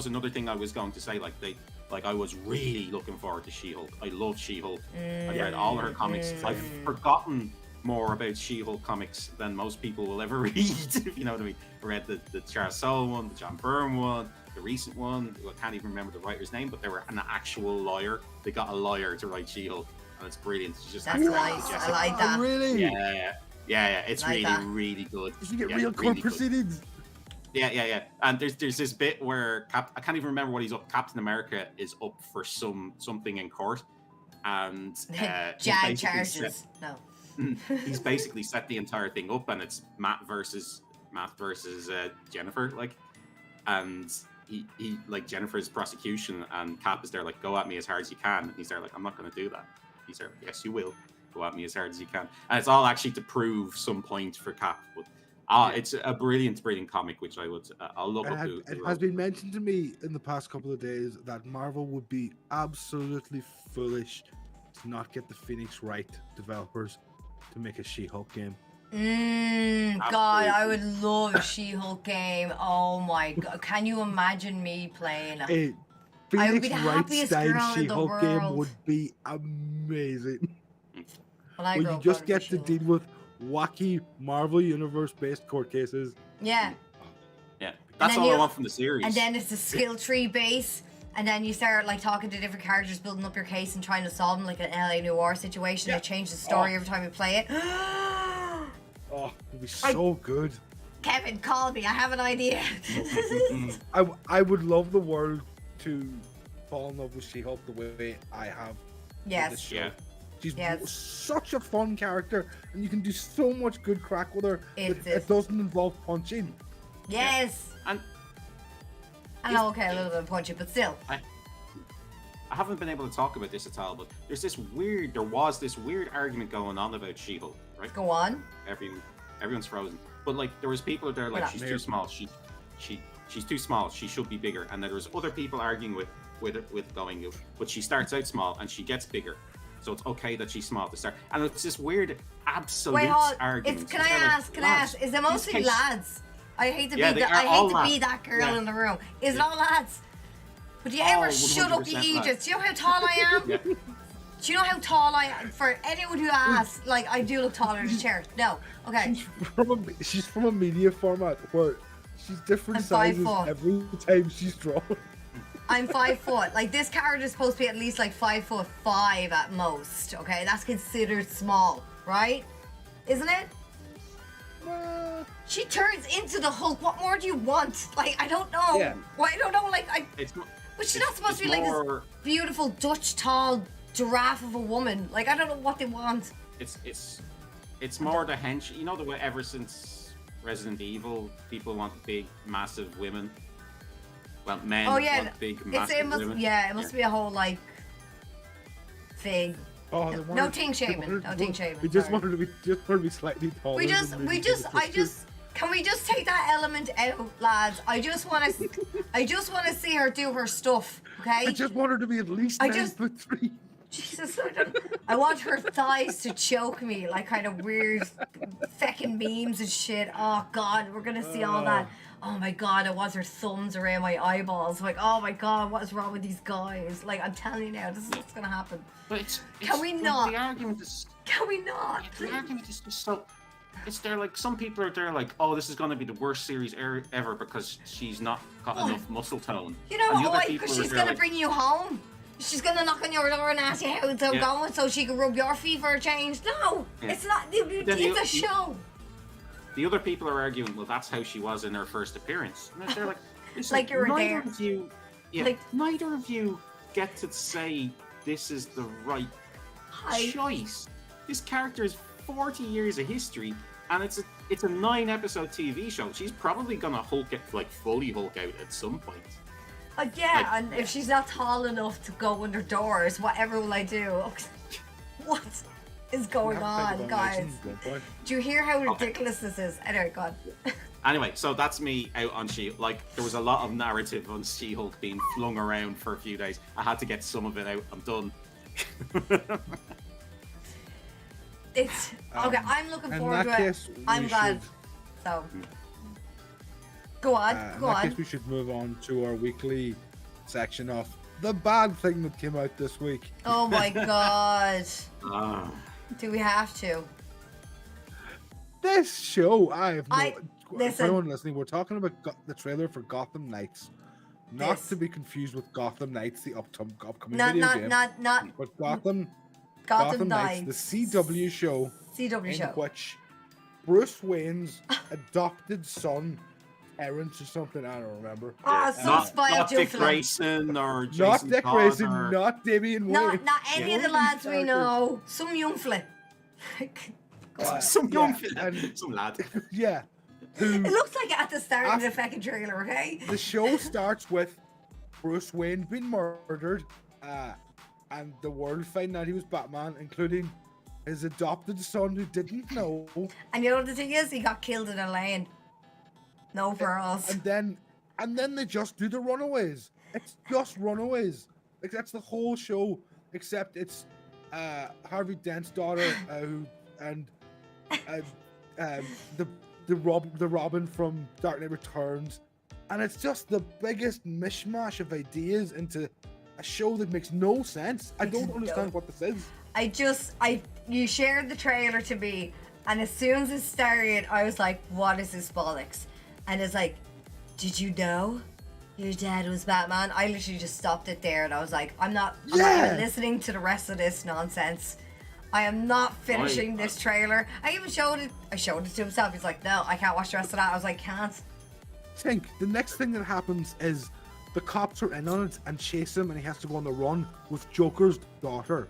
another thing I was going to say. Like I was really looking forward to She-Hulk. I love She-Hulk. I read all her comics. I've forgotten more about She-Hulk comics than most people will ever read. If you know what I mean. I read the Charles Soule one, the John Byrne one, the recent one. I can't even remember the writer's name, but they were an actual lawyer. They got a lawyer to write She-Hulk, and it's brilliant. It's just That's nice. I like that. Really? Yeah. It's Like really, that. really good. Did you get Yeah, real really court good. proceedings? Yeah. And there's this bit where I can't even remember what he's up. Captain America is up for something in court, and Jag charges. No. he's basically set the entire thing up, and it's Matt versus Jennifer, and he like Jennifer's prosecution, and Cap is there like, go at me as hard as you can, and he's there like, I'm not going to do that. He's there, yes you will, go at me as hard as you can, and it's all actually to prove some point for Cap. But it's a brilliant comic, which I'll look up. It has been mentioned to me in the past couple of days that Marvel would be absolutely foolish to not get the Phoenix Wright developers to make a She-Hulk game. God, I would love a She-Hulk game. Oh my God, can you imagine me playing? A I would Phoenix be the Wright happiest style girl in the She-Hulk game world. would be amazing. When I Where grow you up, just I would be get to She-Hulk. deal with wacky Marvel Universe-based court cases. Yeah. Yeah, that's then all I you- want from the series. And then it's a skill tree base, and then you start like talking to different characters, building up your case and trying to solve them, like an LA Noir situation. Yeah. They change the story every time you play it. Oh, it'd be so good. Kevin, call me. I have an idea. I would love the world to fall in love with She-Hulk the way I have. with Yes. this show. Yeah. She's Yes. such a fun character, and you can do so much good crack with her. It Doesn't involve punching. Yes. And I know, okay, a little bit of punchy, but still. I haven't been able to talk about this at all, but there was this weird argument going on about She-Hulk, right? Go on. Everyone's frozen. But like there was people there like, We're not she's married. too small. She's too small. She should be bigger. And then there was other people arguing with going, but she starts out small and she gets bigger. So it's okay that she's small to start. And it's this weird absolute Wait, hold. argument. Can I ask? Is it mostly lads? I hate to Yeah, be they that. are I all hate to be lads. that girl Yeah. in the room. Is it all lads? Would you Oh, ever shut up, you 100% Aegis? lads. Do you know how tall I am? Yeah. Do you know how tall I am? For anyone who asks, like, I do look taller in the chair. No. Okay. She's from a media format where she's different I'm 5 sizes foot. every time she's drawn. I'm 5 foot. Like, this character is supposed to be at least like 5'5" at most. Okay, that's considered small, right? Isn't it? She turns into the Hulk. What more do you want? Like, I don't know. Yeah. Well, I don't know. Like, It's but she's not supposed to be like this more, beautiful Dutch tall giraffe of a woman. Like, I don't know what they want. It's more the hench. You know the way ever since Resident Evil, people want big, massive women. Well, men Oh yeah, want big, it massive must. women. Yeah, it must be a whole like thing. Oh, No, they no wanted- ting they shaming, wanted- no ting shaming, We just sorry. wanted to be slightly taller. We than just, maybe the I sisters. just. Can we just take that element out, lads? I just want to see her do her stuff, okay? I just want her to be at least I 9'3". Jesus, I want her thighs to choke me, like kind of weird feckin' memes and shit. Oh God, we're gonna see all that. Oh my God, I want her thumbs around my eyeballs. Like, oh my God, what is wrong with these guys? Like, I'm telling you now, this is what's gonna happen. But Can we not? The argument is. Can we not? The argument is just so. It's there like some people are there like, oh, this is going to be the worst series ever because she's not got enough muscle tone. You know And the what? other Because people are she's there gonna like, bring you home. She's gonna knock on your door and ask you how it's all Yeah. going, so she can rub your feet for a change. No, Yeah. it's not. Then It's a show. The other people are arguing, well, that's how she was in her first appearance. And they're like, listen, Like you were neither there. of you, Like- neither of you get to say this is the right choice. This character has 40 years of history, and it's a 9-episode TV show. She's probably gonna fully Hulk out at some point. Yeah, Like- and if she's not tall enough to go under doors, whatever will I do? What is going We have to on, think about guys? elections at one point. Do you hear how ridiculous this is? Anyway, God. Anyway, so that's me out on She-Hulk. Like, there was a lot of narrative on She-Hulk being flung around for a few days. I had to get some of it out. I'm done. It's okay. I'm looking forward to it. I'm glad. So, go on. In that case, we should move on to our weekly section of the bad thing that came out this week. Oh my god. Do we have to? This show, I have no. Listen. For anyone listening, we're talking about the trailer for Gotham Knights, not to be confused with Gotham Knights, the upcoming video game. But Gotham Knights, the CW show. Which Bruce Wayne's adopted son, Terrence or something, I don't remember. Oh, not Dick Grayson or Jason not Dick Todd Grayson, or... not Damian Wayne. Not any of the lads we know. Some young flick. Some lad. Yeah. It looks like it at the start of the fucking trailer, okay? The show starts with Bruce Wayne being murdered, and the world finding out he was Batman, including his adopted son who didn't know. And you know what the thing is? He got killed in a lane. No pearls. And then they just do the Runaways. It's just Runaways. Like, that's the whole show, except it's Harvey Dent's daughter the Robin from Dark Knight Returns, and it's just the biggest mishmash of ideas into a show that makes no sense. I don't understand what this is. You shared the trailer to me, and as soon as it started, I was like, what is this bollocks? And it's like, did you know your dad was Batman? I literally just stopped it there, and I was like, I'm not even listening to the rest of this nonsense. I am not finishing this trailer. I even showed it to himself. He's like, no, I can't watch the rest of that. I was like, can't. Think the next thing that happens is the cops are in on it and chase him, and he has to go on the run with Joker's daughter.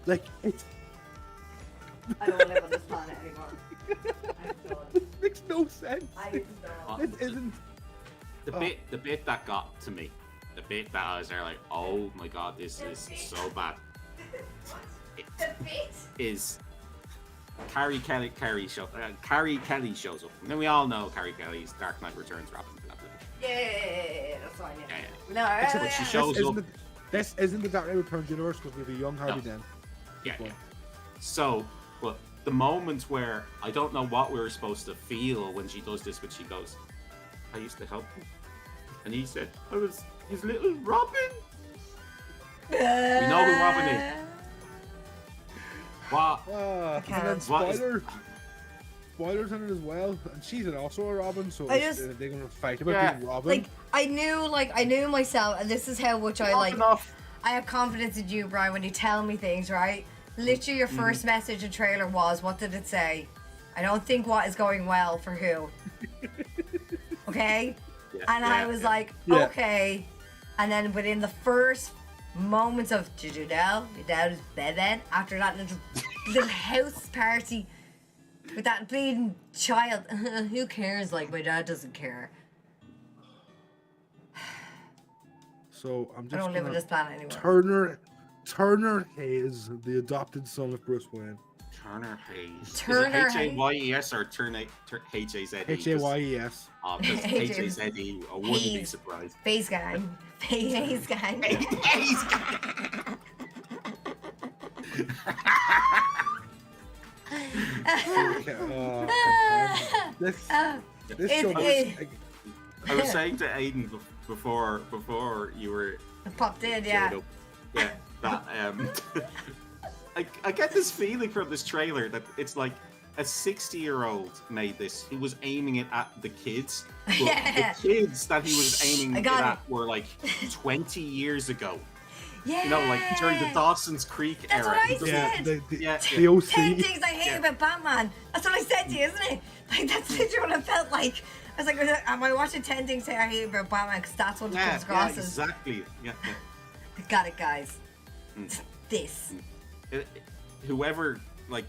Like, it's... I don't live on this planet anymore. It makes no sense. I don't. It isn't... The bit that got to me, the bit that I was there like, oh my god, this is so bad. The bit? Is Carrie Kelly shows up. And then we all know Carrie Kelly's Dark Knight Returns Robin. Yeah, that's fine. Yeah. No, Except she shows up. This isn't the Dark Knight Returns universe because we have a young Harvey Dent. Yeah. So, but the moment where I don't know what we were supposed to feel when she does this, but she goes, I used to help him. And he said, I was his little Robin. We know who Robin is. What? And then spoilers in it as well, and she's also a Robin, so they're gonna fight about being Robin. Like I knew myself, and this is how much I like. Enough. I have confidence in you, Brian, when you tell me things, right? Literally, your first message in trailer was, what did it say? I don't think what is going well for who. Okay? I was like, okay. And then within the first moments of, did you know your dad was bed after that little house party with that bleeding child. Who cares? Like, my dad doesn't care. So I'm just I don't live on this planet anymore. Turner Hayes, the adopted son of Bruce Wayne. Turner Hayes. Turner Is it H-A-Y-E-S or H-A-Z-E? H-A-Y-E-S. Oh, because H-A-Z-E, I wouldn't be surprised. Face gang. Face gang. Hayes gang. This show I was saying to Aiden before you were popped in, that I get this feeling from this trailer that it's like a 60-year-old made this. He was aiming it at the kids. But the kids that he was aiming it at were like 20 years ago. Yeah. You know, like during the Dawson's Creek era. That's what I said. The OC. 10 things I hate about Batman. That's what I said to you, isn't it? Like, that's literally what I felt like. I was like, am I watching 10 things I hate about Batman? Because that's what it comes across as. Exactly. Yeah. I got it, guys. This. Whoever, like,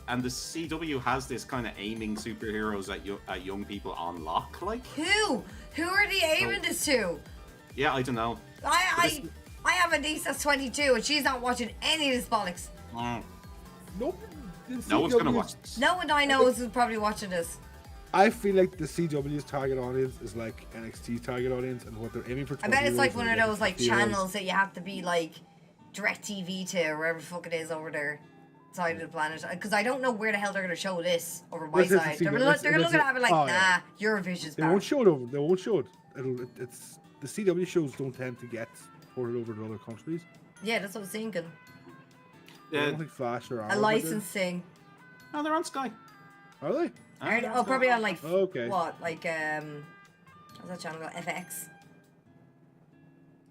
and the CW has this kind of aiming superheroes at young people on lock, like. Who are they aiming this to? Yeah, I don't know. I have a niece that's 22 and she's not watching any of this bollocks. Nope. No one's gonna watch this. No one I know is probably watching this. I feel like the CW's target audience is like NXT's target audience, and what they're aiming for. I bet it's like 20-year-olds one and of those like 50-year-olds. channels that you have to be like DirecTV to, or wherever the fuck it is over there side of the planet. Because I don't know where the hell they're gonna show this over my This is side. the They're CW. gonna look at it like, Oh, nah, yeah. Eurovision's They better. won't show it over. They won't show it. It's the CW shows don't tend to get ported over to other countries. Yeah, that's what I was thinking. I don't think Flash or Arrow A did. licensing. No, they're on Sky. Are they? Oh, probably on like Okay. what, like what's that channel called? FX?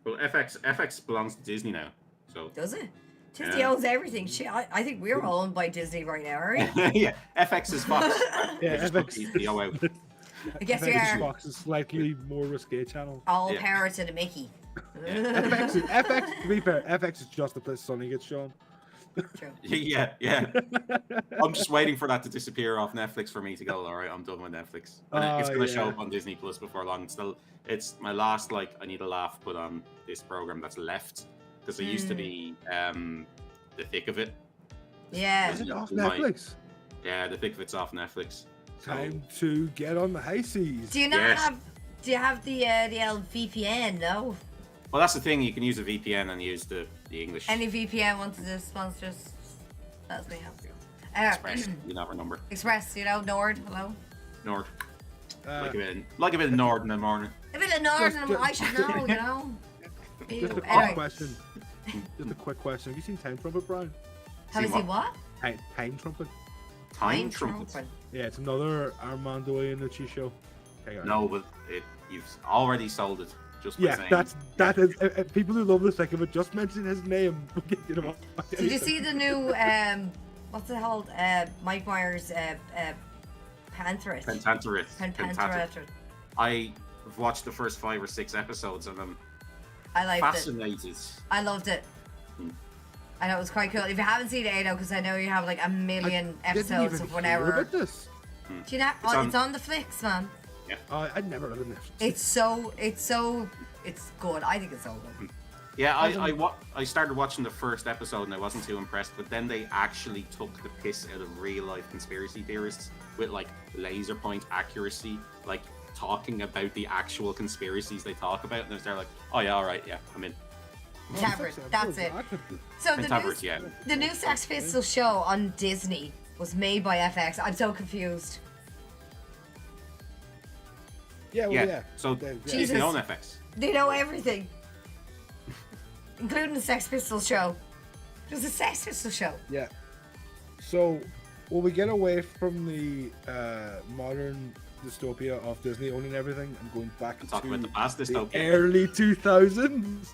Well, FX belongs to Disney now, so. Does it? Disney Yeah. owns everything. Shit, I think we're all owned by Disney right now, aren't we? Yeah, FX is Fox. Yeah, Just FX. took the out. I guess we FX are. Fox is slightly more risque channel. All Yeah. power to the Mickey. FX. To be fair, FX is just the place Sonny gets shown. True. Yeah. I'm just waiting for that to disappear off Netflix for me to go. All right, I'm done with Netflix. And it's gonna show yeah. up on Disney Plus before long. It's my last like I need a laugh put on this program that's left because it used to be the thick of it. Yeah. Is it off My- Netflix? Yeah, the thick of it's off Netflix. So, Time to get on the high seas. Do you not Yes. have? Do you have the old VPN? No. well, that's the thing. You can use a VPN and use the English Any VPN wants to sponsor us? That's me. Express. You never number. Express, you know, Nord. Hello. Nord. Uh, Like a bit of Nord in the morning. A bit of Nord, Just- I should know, you know. just Ew. a quick Anyway, question. Just a quick question. Have you seen Time Trumpet, Brian? have you See seen what? Time Trumpet. Time trumpet. Yeah, it's another Armando Iannucci show. Okay, guys. No, but you've already sold it. Just by Yeah, saying. that is. People who love the second of it just mention his name. You know, Did you see the new what's it called? Mike Myers Pantherist. Pentanterith. Pantherist. I've watched the first 5 or 6 episodes and I'm I liked it. fascinated. I loved it. I know it was quite cool. If you haven't seen it, Ado, because I know you have like a million episodes of Hear whatever. about this. Do you know? It's on the flicks, man. I'd never heard of this. It's good. I think it's so good. Yeah, I started watching the first episode and I wasn't too impressed, but then they actually took the piss out of real life conspiracy theorists with like laser point accuracy, like talking about the actual conspiracies they talk about, and they're like, oh yeah, all right, yeah, I'm in. Tabard, that's it. So Pentaverse, yeah. the new Sex Pistols show on Disney was made by FX. I'm so confused. Yeah, well, yeah. So Yeah. Jesus. Disney own FX. They know everything, including the Sex Pistols show. There's a Sex Pistols show. Yeah. So, will we get away from the modern dystopia of Disney owning everything and going back And talk to about the past the dystopia. early 2000s?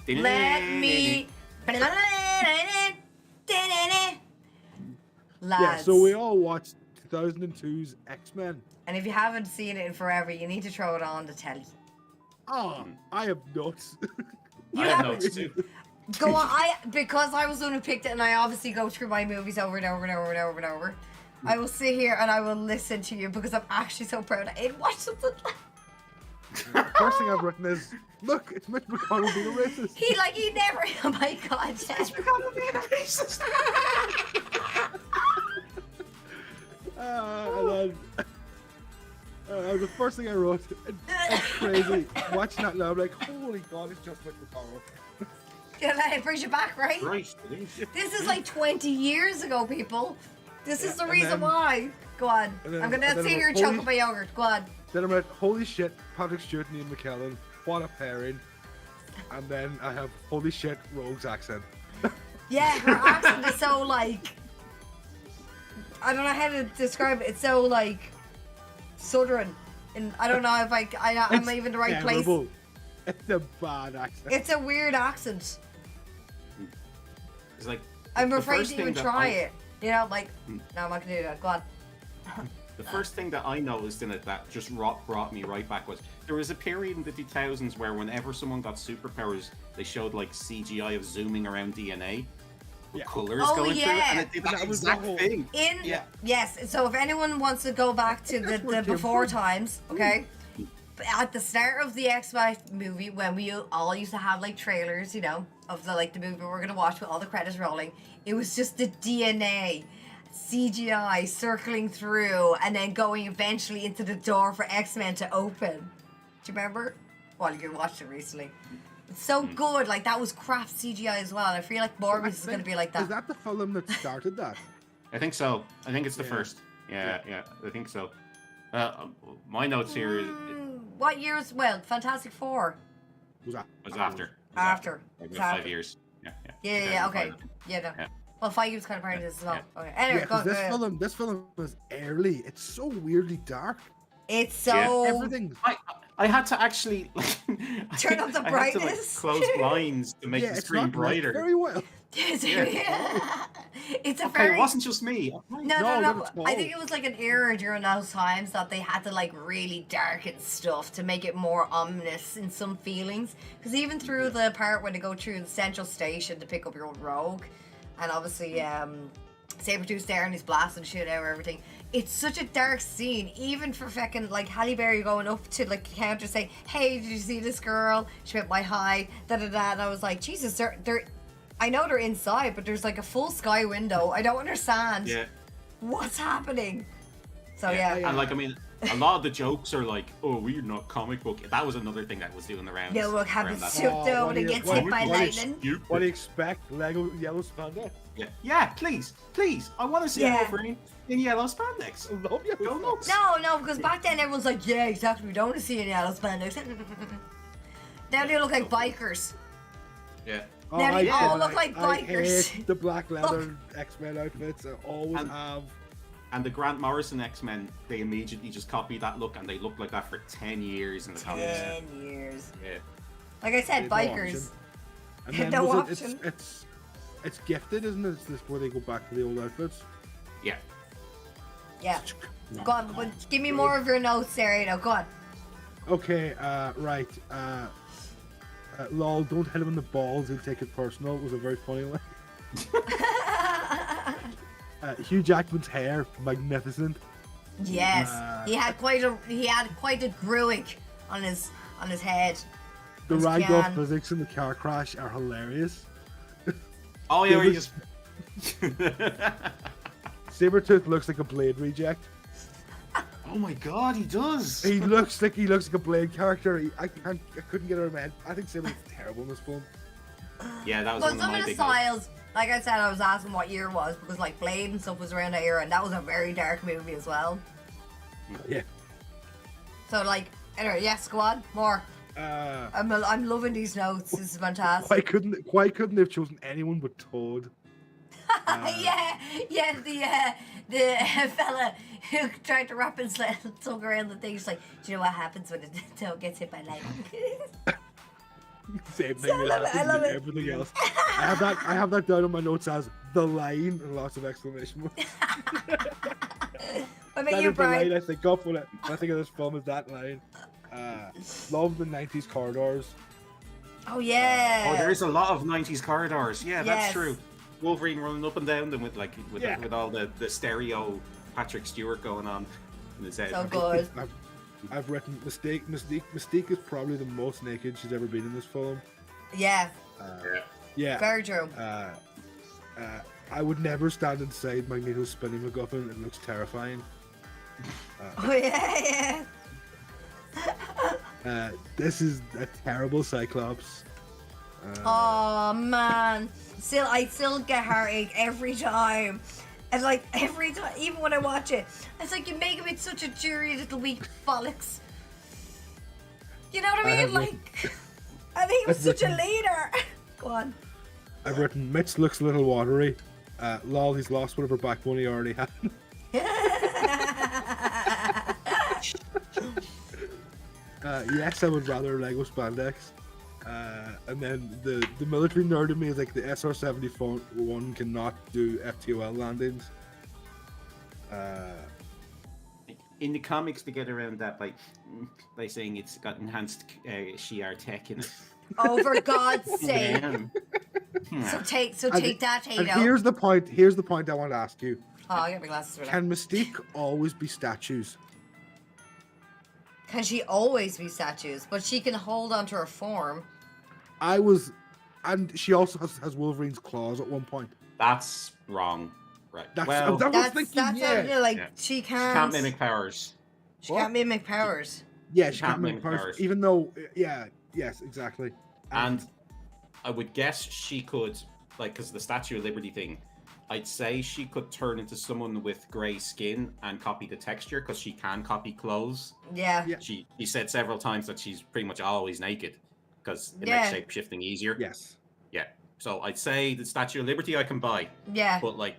Let me. Lads. Yeah, so we all watched 2002's X-Men. And if you haven't seen it in forever, you need to throw it on the telly. Oh, I am nuts. I have notes too. Go on, because I was the one who picked it, and I obviously go through my movies over and over and over and over and over. I will sit here and I will listen to you because I'm actually so proud. I didn't watch something. First thing I've written is, look, it's Mitch McConnell being a racist. He never. Oh my god, Mitch McConnell being a racist. And then the first thing I wrote, it's crazy. Watching that now, I'm like, holy god, it's just Mitch McConnell. Yeah, it brings you back, right? Christ, it is. This is like 20 years ago, people. This is the and reason then- why. Go on. and then- I'm and gonna then sit here and holy- choke on my yogurt. Go on. Then I'm like, holy shit, Patrick Stewart and Ian McKellen, what a pairing. And then I have, holy shit, Rogue's accent. Yeah, her accent is so like. I don't know how to describe it. It's so like southern, and I don't know if I'm even in the right place. Terrible. It's a bad accent. It's a weird accent. It's like I'm the afraid first to thing even that try I- it. You know, like, no, I'm not gonna do that. Go on. The first thing that I noticed in it that just brought me right back was there was a period in the 2000s where whenever someone got superpowers, they showed like CGI of zooming around DNA with Yeah. colors Oh, going through it, yeah. and it did And that that was the exact whole- thing. In yes, so if anyone wants to go back to That's the where it came before from. times, okay? At the start of the X-Men movie, when we all used to have like trailers, you know, of the movie we're gonna watch with all the credits rolling, it was just the DNA. CGI circling through and then going eventually into the door for X-Men to open. Do you remember? Well, you watched it recently. It's so good. Like, that was craft CGI as well. I feel like Morbius is going to be like that. Is that the film that started that? I think so. I think it's the first. Yeah, I think so. My notes here is... What year was... Well, Fantastic Four. Was after. After. Like 5 years. Yeah, okay. Yeah, no. Yeah. Well, Feige was kind of part of this as well. Okay. Anyway, go on. This film was early. It's so weirdly dark. It's so... Everything. I had to actually turn up the brightness. Close blinds to make the screen brighter. Very well. It's a Okay, it wasn't just me. No. I think it was like an era during those times that they had to like really darken stuff to make it more ominous in some feelings. Because even through the part when they go through the central station to pick up your old Rogue, and obviously Sabretooth's there and he's blasting shit out of everything. It's such a dark scene, even for fucking like Halle Berry going up to like the counter saying, "Hey, did you see this girl? She went by high, da da da." And I was like, Jesus, they're I know they're inside, but there's like a full sky window. I don't understand what's happening. So and like I mean, a lot of the jokes are like, "Oh, we're not comic book." That was another thing that was doing the rounds. No, look, having soup though when it gets hit by lightning. What do you expect? Lego yellow spandex? Yeah, please. I want to see Wolverine in yellow spandex. I love yellow spandex. No, because back then everyone's like, yeah, exactly, we don't want to see any yellow spandex. Now they look like bikers. Yeah. Now they all look like bikers. I hate the black leather X-Men outfits. I always have. And the Grant Morrison X-Men, they immediately just copied that look, and they looked like that for 10 years in the comics. 10 years. Yeah. Like I said, bikers. And then No option. It's gifted, isn't it? It's this where they go back to the old outfits. Yeah. Yeah. Go on, but give me more of your notes there, you know. Go on. Okay, right. Lol, don't hit him in the balls, he'll take it personal. It was a very funny one. Hugh Jackman's hair, magnificent. Yes, he had quite a Gruig on his head. The ragdoll physics in the car crash are hilarious. Oh yeah, where he just Sabretooth looks like a Blade reject. Oh my god, he does. He looks like a Blade character. I couldn't get out of my head. I think Sabretooth's terrible in this film. Yeah, that was well, one some of my of the big styles. Like I said, I was asking what year it was because like Blade and stuff was around that era, and that was a very dark movie as well. Yeah. So like, anyway, yes, go on, more. I'm loving these notes. This is fantastic. Why couldn't they have chosen anyone but Toad? The fella who tried to wrap his tongue around the thing. He's like, do you know what happens when a Toad gets hit by lightning? Same thing. I love it. Everything else. I have that down on my notes as the line and lots of exclamation marks. I mean, you're the right. line I think of when I think of this film is that line. Love the 90s corridors. Oh yeah. Oh, there is a lot of 90s corridors. Yeah, that's true. Wolverine running up and down them with all the stereo Patrick Stewart going on in his head. So good. I've written Mystique. Mystique is probably the most naked she's ever been in this film. Yeah. Yeah. Very true. I would never stand inside Magneto's spinning MacGuffin. It looks terrifying. Oh yeah. This is a terrible Cyclops. Oh man, I still get heartache every time, and like every time, even when I watch it, it's like you make him with such a cheery little weak bollocks. You know what I mean? Like, I think he was such a leader. Go on. I've written Mitch looks a little watery. Lol, he's lost whatever backbone he already had. Yes, I would rather Lego spandex. And then the military nerd in me is like the SR-71 cannot do FTOL landings. In the comics, they get around that by saying it's got enhanced Shi'ar tech in it. Oh, for God's sake! So take that, Tato. And here's the point I want to ask you. Oh, I got my glasses for that. Can Mystique always be statues? Can she always be statues? But she can hold onto her form. And she also has Wolverine's claws at one point. That's wrong. Right. That's well, that was thinking. That's Yeah, like Yeah. she she can't. can't mimic powers. She can't mimic powers. yeah, She she can't can't mimic mimic powers, powers. even though, yes, exactly. And I would guess she could, like, because the Statue of Liberty thing, I'd say she could turn into someone with grey skin and copy the texture because she can copy clothes. Yeah. Yeah. She said several times that she's pretty much always naked because it Yeah. makes shape shifting easier. Yes. Yeah. So I'd say the Statue of Liberty I can buy. Yeah. But like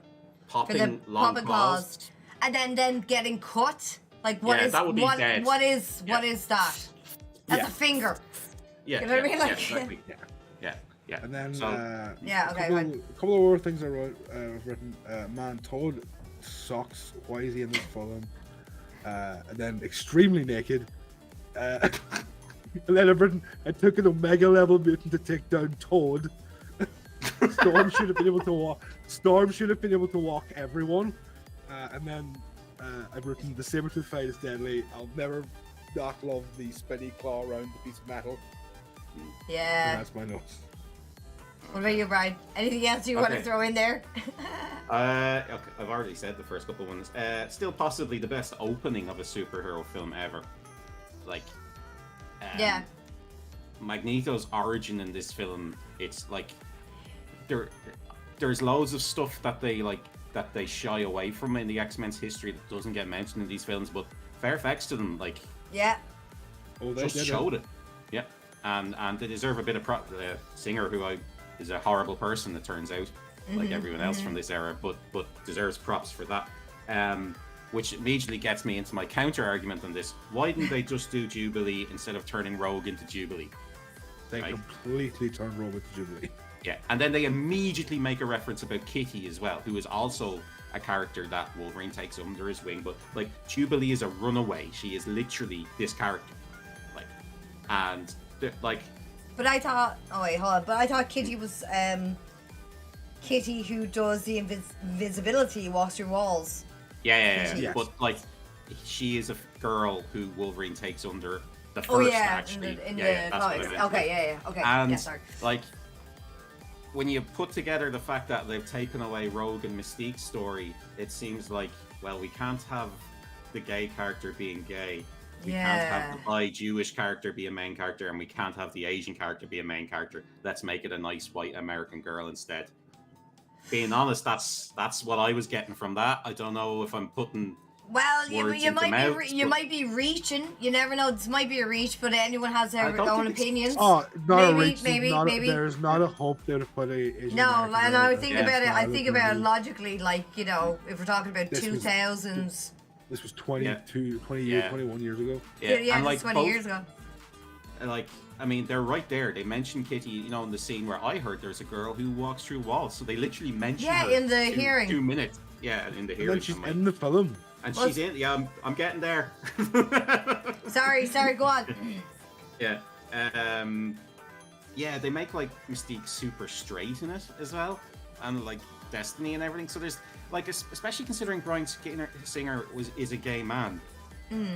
For the popping long popping claws. and then getting cut. Like what Yeah, is that would be what dead. what is Yeah. what is that? That's Yeah. a finger. Yeah. You know what I mean? Like- exactly. Yeah. Yeah. And then So- Yeah, okay, a couple of other things I wrote. I've written. Man, Toad sucks. Why is he in this film? And then extremely naked. And then I've written. I took an Omega level mutant to take down Toad. Storm should have been able to walk. Storm should have been able to walk everyone. And then I've written the saber-tooth fight is deadly. I'll never not love the spinny claw around the piece of metal. And Yeah. that's my notes. What about you, Brian? Anything else you want to Okay. throw in there? Okay, I've already said the first couple ones. Still possibly the best opening of a superhero film ever. Like, Yeah. Magneto's origin in this film, it's like there's loads of stuff that they shy away from in the X-Men's history that doesn't get mentioned in these films, but fair facts to them, like Yeah. Oh, they just did showed it. Yeah, and they deserve a bit of prop. The singer who is a horrible person, it turns out, like everyone else from this era, but deserves props for that. Which immediately gets me into my counter argument on this. Why didn't they just do Jubilee instead of turning Rogue into Jubilee? They Right. completely turned Robot to Jubilee. Yeah, and then they immediately make a reference about Kitty as well, who is also a character that Wolverine takes under his wing. But like Jubilee is a runaway; she is literally this character. Like, and like, But I thought, oh wait, hold on. But I thought Kitty was Kitty who does the invisibility, walks through walls. yeah. Yes. But like, she is a girl who Wolverine takes under the first. Oh yeah, actually, in the that's what I comics. meant. Okay, yeah. Okay, And yeah, sorry. like, when you put together the fact that they've taken away Rogue and Mystique's story, it seems like, well, we can't have the gay character being gay. We can't have the bi Jewish character be a main character, and we can't have the Asian character be a main character. Let's make it a nice white American girl instead. Being honest, that's what I was getting from that. I don't know if I'm putting Well, you words into might mouths, be you but- might be reaching. You never know. This might be a reach, but anyone has I their don't own think it's- opinions. Oh, not a Maybe, reach. maybe. There's not a hope there to put a Asian No, American and girl I in think Yeah. about it. I style think of about it movie. logically, like, you know, if we're talking about This was- 2000s. This was 22, 20 Yeah. years, 21 years ago. Yeah, and like it's 20 both- years ago. And like, I mean, they're right there. They mentioned Kitty, you know, in the scene where I heard there's a girl who walks through walls. So they literally mentioned Yeah, her in the 2 hearing. 2 minutes. Yeah, in the And hearing. then she's I'm like- in the film. and Well, she's in. Yeah, I'm getting there. Sorry, go on. Yeah. Yeah, they make like Mystique super straight in it as well, and like Destiny and everything. So there's like, especially considering Bryan Singer is a gay man.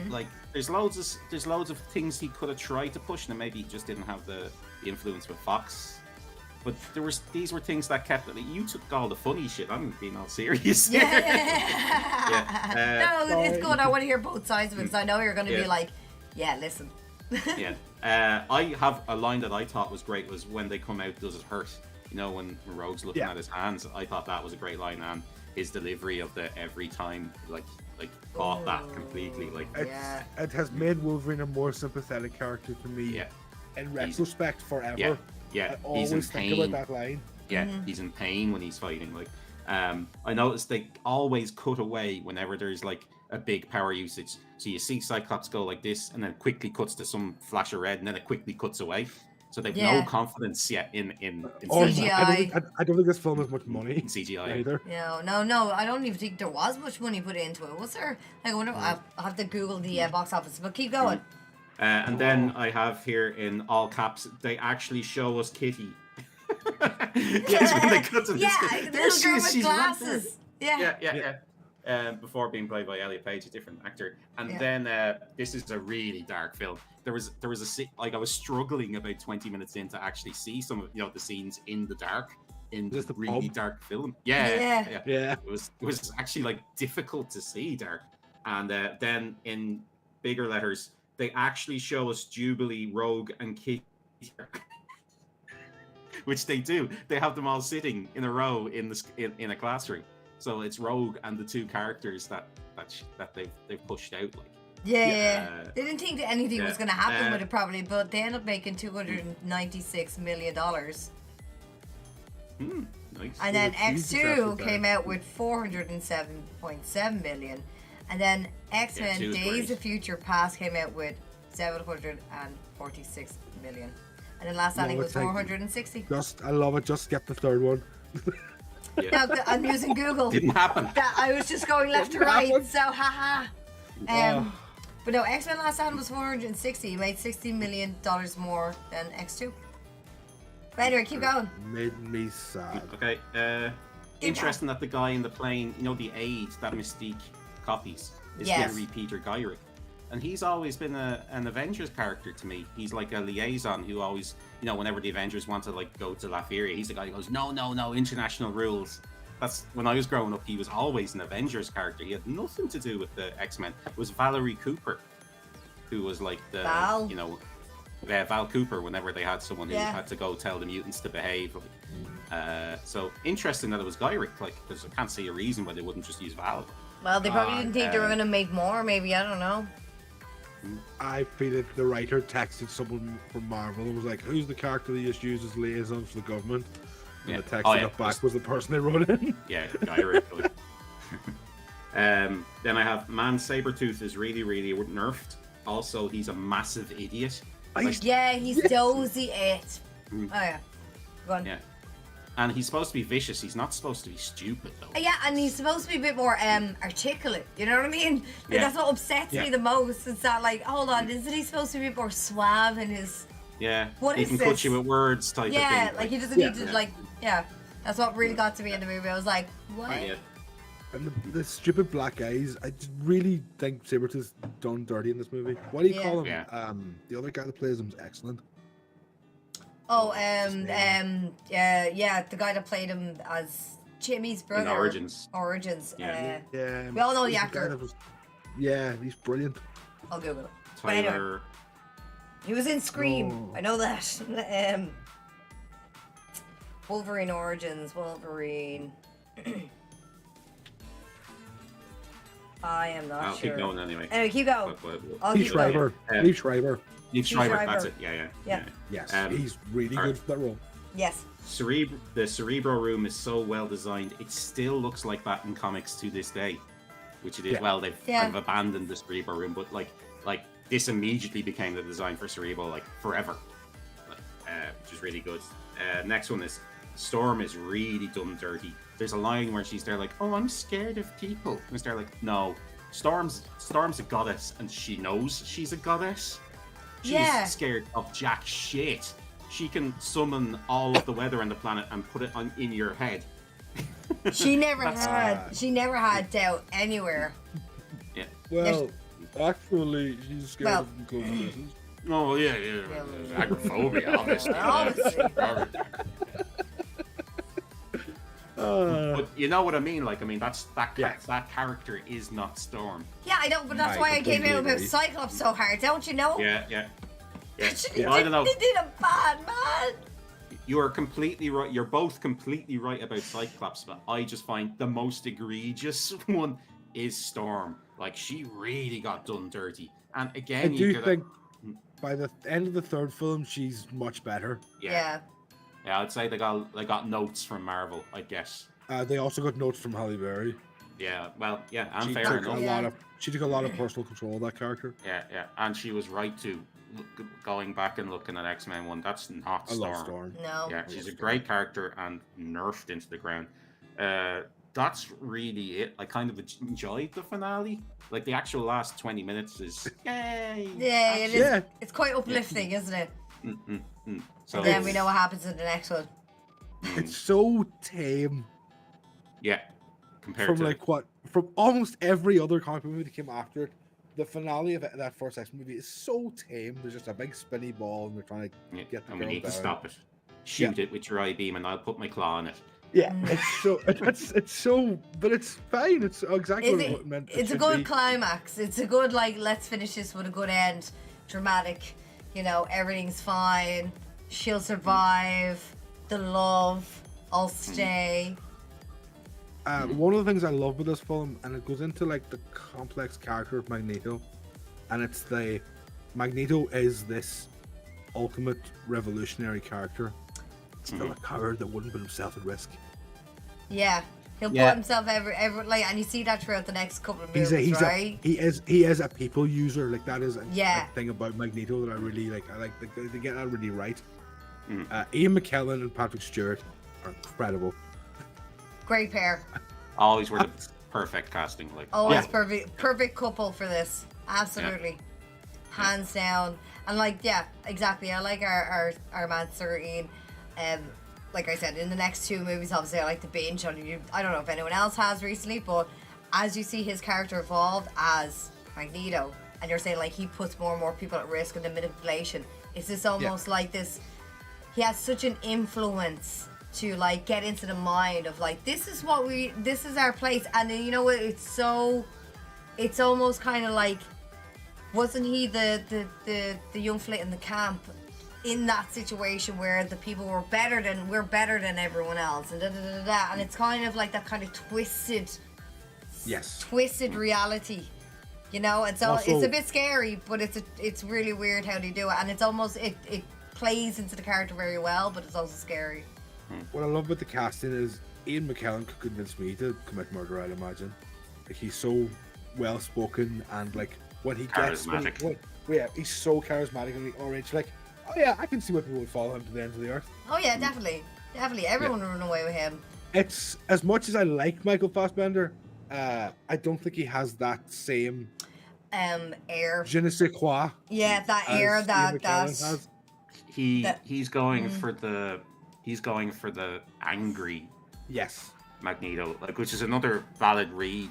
Like, there's loads of things he could have tried to push, and maybe he just didn't have the influence with Fox. But these were things that kept. Like, you took all the funny shit. I'm being all serious. Yeah. Yeah. No, it's good. I want to hear both sides of it because I know you're going to be Yeah. like, yeah, listen. Yeah. I have a line that I thought was great was when they come out, does it hurt? You know, when Rogue's looking Yeah. at his hands. I thought that was a great line, and his delivery of the every time, like caught that completely. Like, Yeah. It has made Wolverine a more sympathetic character to me. yeah, In retrospect, forever. yeah, I yeah. He's in always think pain. about that line. Yeah, he's in pain when he's fighting. Like, I noticed they always cut away whenever there's like a big power usage. So you see Cyclops go like this, and then quickly cuts to some flash of red, and then it quickly cuts away. So they've Yeah. no confidence yet in Or, CGI. I don't think this film has much money in CGI. either. No. I don't even think there was much money put into it. Was there? Like, I wonder. I'll have to Google the box office, but keep going. And then I have here in all caps, they actually show us Kitty. Yes, when they cut to this. Yeah, the little girl with she's right glasses. there. Yeah. Before being played by Elliot Page, a different actor. And Yeah. then this is a really dark film. There was a like I was struggling about 20 minutes in to actually see some of the scenes in the dark in Just the really pub? dark film. Yeah. Yeah. It was actually like difficult to see dark. And then in bigger letters, they actually show us Jubilee, Rogue, and Kate, which they do. They have them all sitting in a row in a classroom. So it's Rogue and the two characters that they've pushed out. Like, Yeah. They didn't think that anything was going to happen with it probably, but they ended up making $296 million. Nice. And then Well, it's huge X2 success came there. out with 407.7 million. And then X-Men 2 is Days great. of Future Past came out with 746 million. And then Last Standing Love was it, thank you. 460. I love it. Just skip the third one. Yeah. No, I'm using Google. Didn't happen. I was just going left to Didn't right, happen. so haha. Oh. But no, X-Men Last Stand was 460. He made $60 million more than X2. But anyway, keep going. Made me sad. Okay. Interesting that the guy in the plane, you know, the aide that Mystique copies, is Yes. Henry Peter Gyrick. And he's always been an Avengers character to me. He's like a liaison who always, you know, whenever the Avengers want to like go to Latveria, he's the guy who goes, no, international rules. That's when I was growing up. He was always an Avengers character. He had nothing to do with the X-Men. It was Valerie Cooper, who was like the, Val. you know, Val Cooper. Whenever they had someone who Yeah. had to go tell the mutants to behave. Like, so interesting that it was Gyrick. Like, because I can't see a reason why they wouldn't just use Val. Well, they probably didn't think they were going to make more, maybe. I don't know. I feel that the writer texted someone from Marvel and was like, "Who's the character that just uses liaison for the government?" And the text that got back was the person they wrote in. Yeah, Gyrick. Like. Then I have Man Sabretooth is really nerfed. Also, he's a massive idiot. Like, Yeah, he's dozy it. Mm. Oh, yeah. Go on. yeah. And he's supposed to be vicious. He's not supposed to be stupid, though. Yeah, and he's supposed to be a bit more articulate. You know what I mean? Like, Yeah. that's what upsets me the most. It's that, like, hold on, isn't he supposed to be a bit more suave in his... Yeah. What he is can this? cut you with words type of thing. Yeah, like he doesn't need to, Yeah. like... Yeah. That's what really got to me in the movie. I was like, what? Yeah. And the stupid black eyes, I just really think Sabretooth's done dirty in this movie. What do you Yeah. call him? Yeah. The other guy that plays him is excellent. Oh, yeah, the guy that played him as Jimmy's brother. In Origins. Origins. Yeah. Yeah. We all know the he's guy actor. that was- yeah, he's brilliant. I'll Google it. But anyway, Tyler. he was in Scream. Oh. I know that. Wolverine Origins. Wolverine. I am not I'll sure. keep going anyway. Anyway, keep going. I'll Lee keep going. Schreiber. Yeah. Lee Schreiber. Leaf Schreiber, Schreiber. that's it. Yeah. Yeah. Yes, Um, he's really alright. good for that role. Yes. The Cerebro room is so well designed. It still looks like that in comics to this day, which it is. Yeah. Well, they've Yeah. kind of abandoned the Cerebro room, but like this immediately became the design for Cerebro like forever, which is really good. Next one is Storm is really done dirty. There's a line where she's there like, "Oh, I'm scared of people," and it's there like, "No, Storm's a goddess, and she knows she's a goddess. She's Yeah. scared of jack shit. She can summon all of the weather on the planet and put it in your head." She never That's- she never had doubt anywhere. Yeah. Well, actually, she's scared Well- of governesses. Oh yeah. Agoraphobia, obviously. Obviously. But you know what I mean? Like, I mean, that Yes. character is not Storm. Yeah, I know, but that's I why I came completely out about agree. Cyclops so hard, don't you know? Yeah. They I don't know. did a bad man. You are completely right. You're both completely right about Cyclops, but I just find the most egregious one is Storm. Like, she really got done dirty. And I again, do think by the end of the third film, she's much better. Yeah, I'd say they got notes from Marvel, I guess. They also got notes from Halle Berry. Yeah, well, yeah, and She fair took enough. a lot of she took a lot of personal control of that character. Yeah, and she was right to going back and looking at X-Men 1. That's not I Storm. love Storm. No. Yeah, she's a great character and nerfed into the ground. That's really it. I kind of enjoyed the finale. Like, the actual last 20 minutes is yay. Yeah, it is. Yeah. It's quite uplifting, isn't it? So And then we know what happens in the next one. It's so tame yeah, compared from to like what from almost every other comic movie that came after it. The finale of that first X movie is so tame. There's just a big spinny ball, and they're trying to yeah, get the and we girl need to down. stop it. shoot it with your I-beam and I'll put my claw on it. Yeah, it's so, but it's fine. It's exactly what it meant. It's a good climax. It's a good, like, let's finish this with a good end. Dramatic, you know, everything's fine. She'll survive. The love, I'll stay. One of the things I love with this film, and it goes into like the complex character of Magneto, and it's Magneto is this ultimate revolutionary character. Still a coward that wouldn't put himself at risk. Yeah, he'll put himself ever like, and you see that throughout the next couple of movies, right? He is a people user. Like that is a thing about Magneto that I really like. I like they get that really right. Ian McKellen and Patrick Stewart are incredible. Great pair. Always were the perfect casting. Like always perfect couple for this. Absolutely, hands down. And like exactly. I like our man Sir Ian. Like I said, in the next two movies, obviously, I like to binge on you. I don't know if anyone else has recently, but as you see his character evolve as Magneto, and you're saying like he puts more and more people at risk in the manipulation, it's just almost like this. He has such an influence to like get into the mind of like this is our place, and then you know what? It's almost kind of like, wasn't he the young flit in the camp? In that situation where the people we're better than everyone else, and and it's kind of like that kind of twisted reality, you know. And so it's a bit scary, but it's really weird how they do it, and it's almost it plays into the character very well, but it's also scary. What I love with the casting is Ian McKellen could convince me to commit murder. I'd imagine, like he's so well spoken, and like when he gets he's so charismatic and orange, like. Oh yeah, I can see why people would follow him to the ends of the earth. Oh yeah, definitely. Everyone would run away with him. It's as much as I like Michael Fassbender, I don't think he has that same air. Je ne sais quoi. Yeah, that air that he's going for the angry Magneto, like, which is another valid read.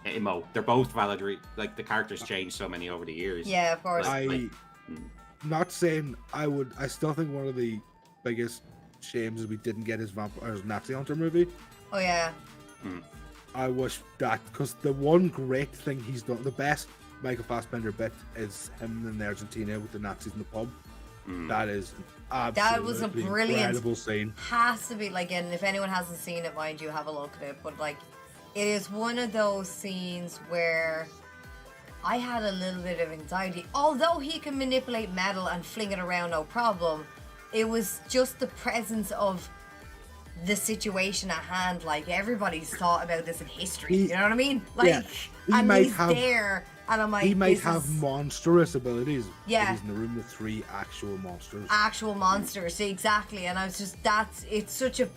They're both valid read. Like the characters changed so many over the years. Yeah, of course. Not saying I still think one of the biggest shames is we didn't get his Nazi Hunter movie. Oh yeah. I wish that, because the one great thing he's done, the best Michael Fassbender bit is him in Argentina with the Nazis in the pub. That is absolutely that was a brilliant incredible scene. Has to be like, and if anyone hasn't seen it, mind you, have a look at it. But like, it is one of those scenes where I had a little bit of anxiety. Although he can manipulate metal and fling it around no problem, it was just the presence of the situation at hand. Like, everybody's thought about this in history. You know what I mean? Like, and he's there, and I'm like, he might have monstrous abilities. Yeah. But he's in the room with 3 actual monsters. Actual monsters, exactly. And I was just, it's such a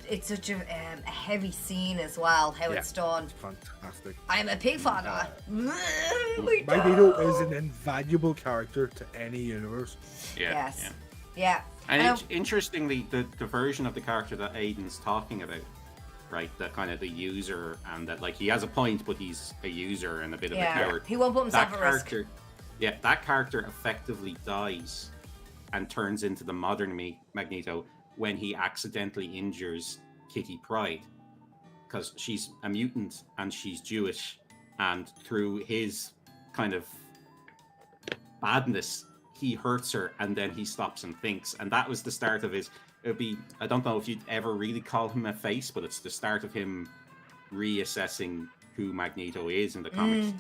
heavy scene as well, how it's done. It's fantastic. I'm a pig fan of it. Magneto is an invaluable character to any universe. Yeah. And interestingly, the version of the character that Aiden's talking about, right, the kind of the user, and that like he has a point, but he's a user and a bit of a coward. He won't put himself at risk. Yeah, that character effectively dies and turns into the modern Magneto when he accidentally injures Kitty Pryde, because she's a mutant and she's Jewish, and through his kind of badness, he hurts her, and then he stops and thinks, and that was the start of his. It would be, I don't know if you'd ever really call him a face, but it's the start of him reassessing who Magneto is in the comics.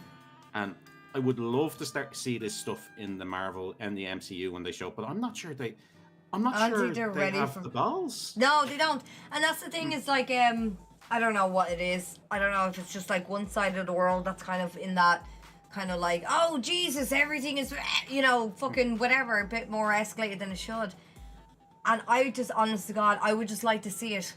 And I would love to start to see this stuff in the Marvel and the MCU when they show up, but I'm not sure they ready have for the balls. No, they don't. And that's the thing, is like, I don't know what it is. I don't know if it's just like one side of the world that's kind of in that kind of like, oh Jesus, everything is, you know, fucking whatever, a bit more escalated than it should. And I just, honest to God, I would just like to see it.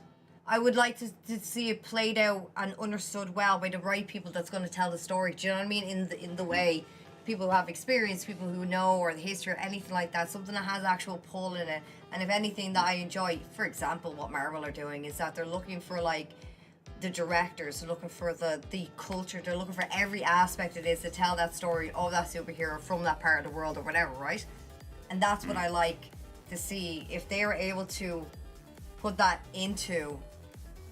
I would like to see it played out and understood well by the right people that's going to tell the story. Do you know what I mean? In the way, people who have experience, people who know, or the history or anything like that, something that has actual pull in it. And if anything that I enjoy, for example, what Marvel are doing is that they're looking for like the directors, they're looking for the culture, they're looking for every aspect it is to tell that story of that superhero from that part of the world or whatever, right? And that's what I like to see. If they are able to put that into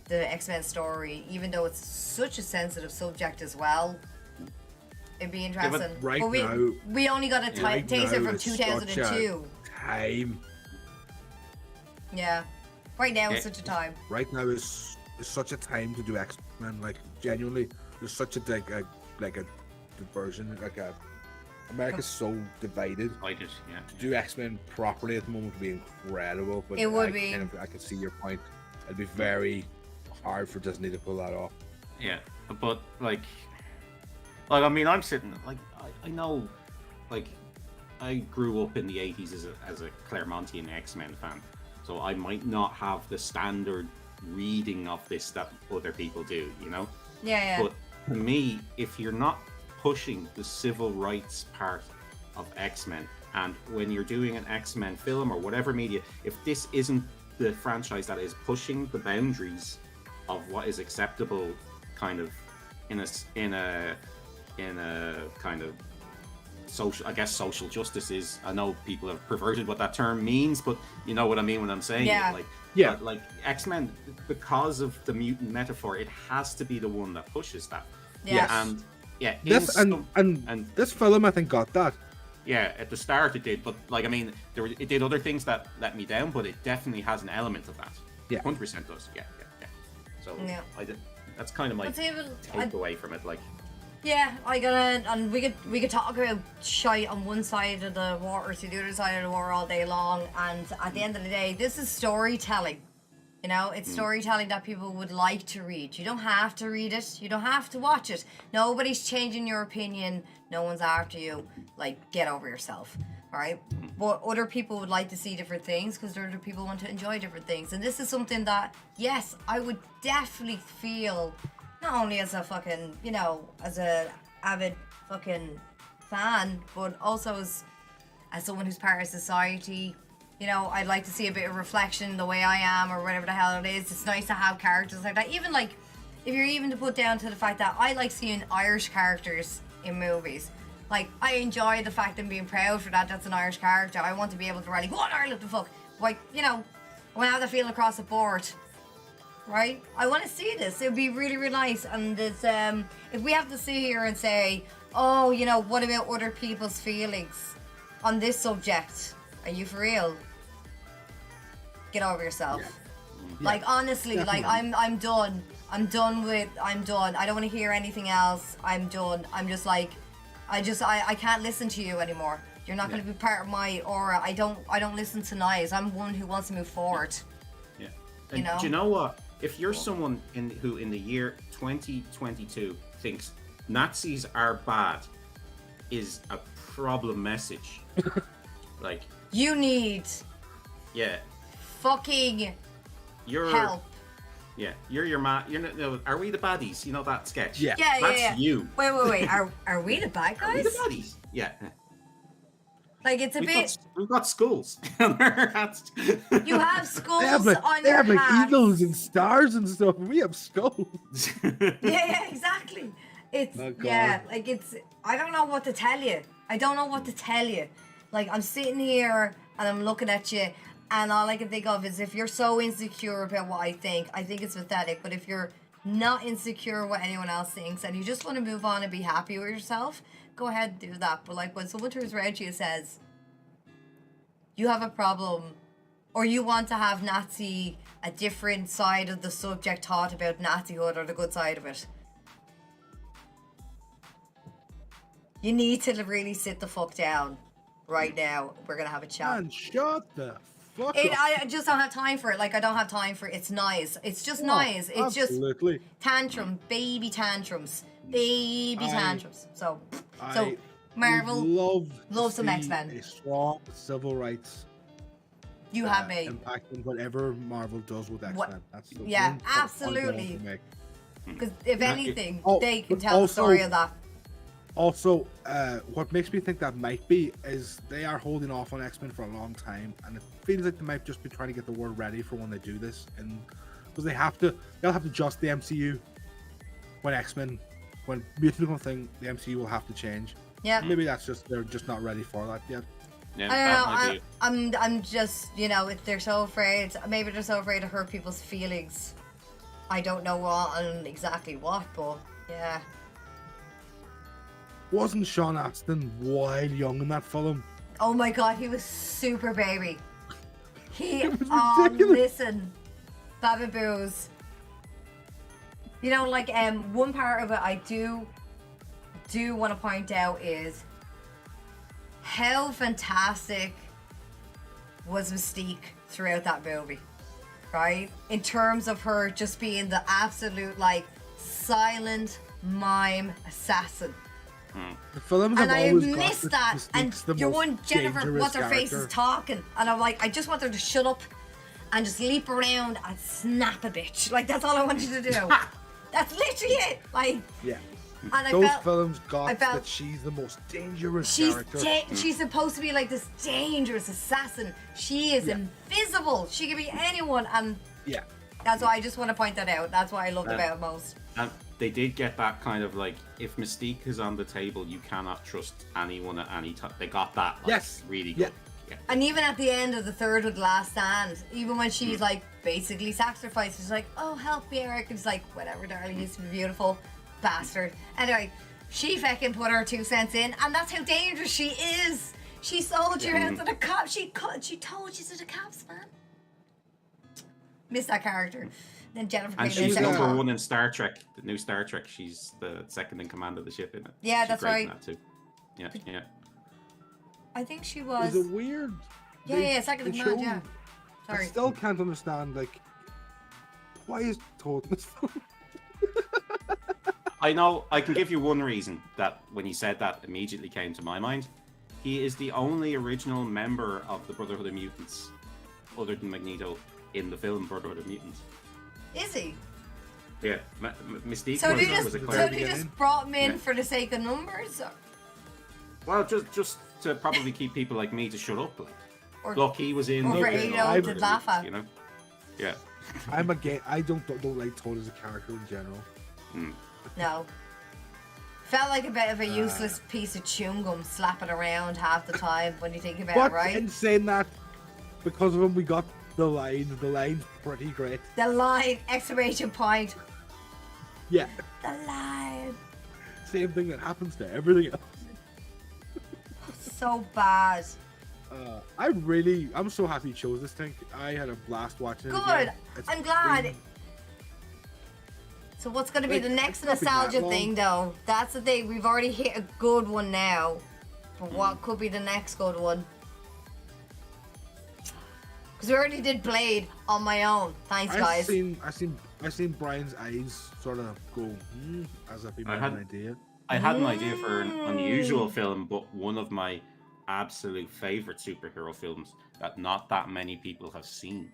the X-Men story, even though it's such a sensitive subject as well. It'd be interesting. Right but now, we only got a taste it from is 2002. Time. Yeah. Right now it's such a time. Right now is such a time to do X-Men. Like genuinely, there's such a diversion. America's so divided. I did, yeah. To do X-Men properly at the moment would be incredible. But it would be. I can see your point. It'd be very hard for Disney to pull that off. Yeah, but like I mean, I'm sitting like I know, like I grew up in the 80s as a Claremontian X-Men fan, so I might not have the standard reading of this that other people do, you know. Yeah. But to me, if you're not pushing the civil rights part of X-Men, and when you're doing an X-Men film or whatever media, if this isn't the franchise that is pushing the boundaries of what is acceptable, kind of in a kind of social justice is. I know people have perverted what that term means, but you know what I mean when I'm saying it. Like X-Men, because of the mutant metaphor, it has to be the one that pushes that. Yes. And yeah, and this film I think got that. Yeah, at the start it did, but like I mean, it did other things that let me down, but it definitely has an element of that. Yeah, 100% does. Yeah. So that's kind of my takeaway from it. Like, yeah, and we could talk about shite on one side of the water to the other side of the water all day long, and at the end of the day, this is storytelling. You know, it's storytelling that people would like to read. You don't have to read it. You don't have to watch it. Nobody's changing your opinion. No one's after you. Like, get over yourself. All right? But other people would like to see different things because other people want to enjoy different things. And this is something that, yes, I would definitely feel, not only as a fucking, you know, as a avid fucking fan, but also as someone who's part of society. You know, I'd like to see a bit of reflection the way I am or whatever the hell it is. It's nice to have characters like that. Even like, if you're even to put down to the fact that I like seeing Irish characters in movies. Like, I enjoy the fact of being proud for that. That's an Irish character. I want to be able to rally, go on Ireland, the fuck. Like, you know, I want to have that feeling across the board. Right? I want to see this. It would be really, really nice. And it's, if we have to sit here and say, oh, you know, what about other people's feelings on this subject? Are you for real? Get over yourself. Yeah. Like, honestly, definitely. Like, I'm done. I'm done. I don't want to hear anything else. I'm done. I'm just like, I can't listen to you anymore. You're not going to be part of my aura. I don't listen to noise. I'm one who wants to move forward. Yeah. And you know? Do you know what? If you're someone who in the year 2022 thinks Nazis are bad, is a problem message. Like, you need fucking help. Yeah, you're your man. Are we the baddies? You know that sketch? Yeah. That's you. Wait. Are we the bad guys? Are we the baddies? Yeah. Like, it's we've got skulls. You have skulls on your hats. They have like eagles and stars and stuff. We have skulls. Yeah, exactly. It's like I don't know what to tell you. Like, I'm sitting here and I'm looking at you, and all I can think of is, if you're so insecure about what I think it's pathetic. But if you're not insecure what anyone else thinks and you just want to move on and be happy with yourself, go ahead and do that. But like, when someone turns around to you and says you have a problem, or you want to have a different side of the subject taught about Nazihood, or the good side of it, you need to really sit the fuck down right now. We're gonna have a chat. Man, shut the fuck up. I just don't have time for it. Like, I don't have time for it. It's noise. It's just noise. It's absolutely. Just baby tantrums. So Marvel love some X-Men. A strong civil rights. You have me. Impacting whatever Marvel does with X-Men. That's the one absolutely. Because if anything, they can tell the story of that. Also, what makes me think that might be is they are holding off on X-Men for a long time, and it feels like they might just be trying to get the world ready for when they do this, and because they'll have to adjust the MCU when Mutant thing, the MCU will have to change. Yeah. Maybe that's just they're just not ready for that yet. Yeah, I don't know. I'm just, you know, if they're so afraid. Maybe they're so afraid to hurt people's feelings. I don't know what and exactly what, but yeah. Wasn't Sean Astin wild young in that film? Oh my god, he was super baby. He, was oh, ridiculous. listen, Baba Booze. You know, like, one part of it I do want to point out is how fantastic was Mystique throughout that movie, right? In terms of her just being the absolute, like, silent mime assassin. The films And have I always got missed that. And Mystique's the your most one Jennifer, dangerous what's her face, is character. talking, and I'm like, I just want her to shut up and just leap around and snap a bitch. Like, that's all I wanted to do. That's literally it. Like, Yeah. and Those I felt films got I felt- that she's the most dangerous she's character. she's supposed to be like this dangerous assassin. She is Yeah. invisible. She can be anyone, and Yeah. that's why I just want to point that out. That's what I loved about it most. And they did get that kind of like, if Mystique is on the table, you cannot trust anyone at any time. They got that. Like, Yes. really Yeah. good. Yeah. And even at the end of the third with Last Stand, even when she's like basically sacrificed, she's like, "Oh, help me, Eric." And he's like, "Whatever, darling, used to be beautiful, bastard." Anyway, she fucking put her 2 cents in, and that's how dangerous she is. She sold you out to the cops. She told you to the cops, man. Miss that character. Then Jennifer And came in she's and said, number "Oh." one in Star Trek, the new Star Trek. She's the second in command of the ship, isn't it? Yeah, She's that's great right. in that too. Yeah, yeah. I think she Is was. it weird? Yeah, second in they command, show- yeah. I Sorry. still can't understand, like, why is Toad in this film? I know. I can give you one reason that when you said that immediately came to my mind. He is the only original member of the Brotherhood of Mutants, other than Magneto, in the film Brotherhood of Mutants. Is he? Yeah, Mystique So was, they just, was a so clear. they just brought him in Yeah. for the sake of numbers? Well, just to probably keep people like me to shut up. Like, Or, look, he was in. or the for original Ado Brotherhood to of laugh Mutants, at. you know. Yeah. I'm again. I don't like Toad as a character in general. No. Felt like a bit of a useless piece of chewing gum slapping around half the time when you think about But it, right? in saying that, because of him, we got the line. The line's pretty great. The line! Exclamation point! Yeah, The line! same thing that happens to everything else. So bad. I'm so happy you chose this thing. I had a blast watching it. Good. Again. It's I'm glad. been- So what's going to be Like, the next it's not been that nostalgia long. thing, though? That's the thing. We've already hit a good one now. But what could be the next good one? Because we already did Blade on my own. Thanks, guys. I seen Brian's eyes sort of go as if he had an idea. I had an idea for an unusual film, but one of my absolute favorite superhero films that not that many people have seen.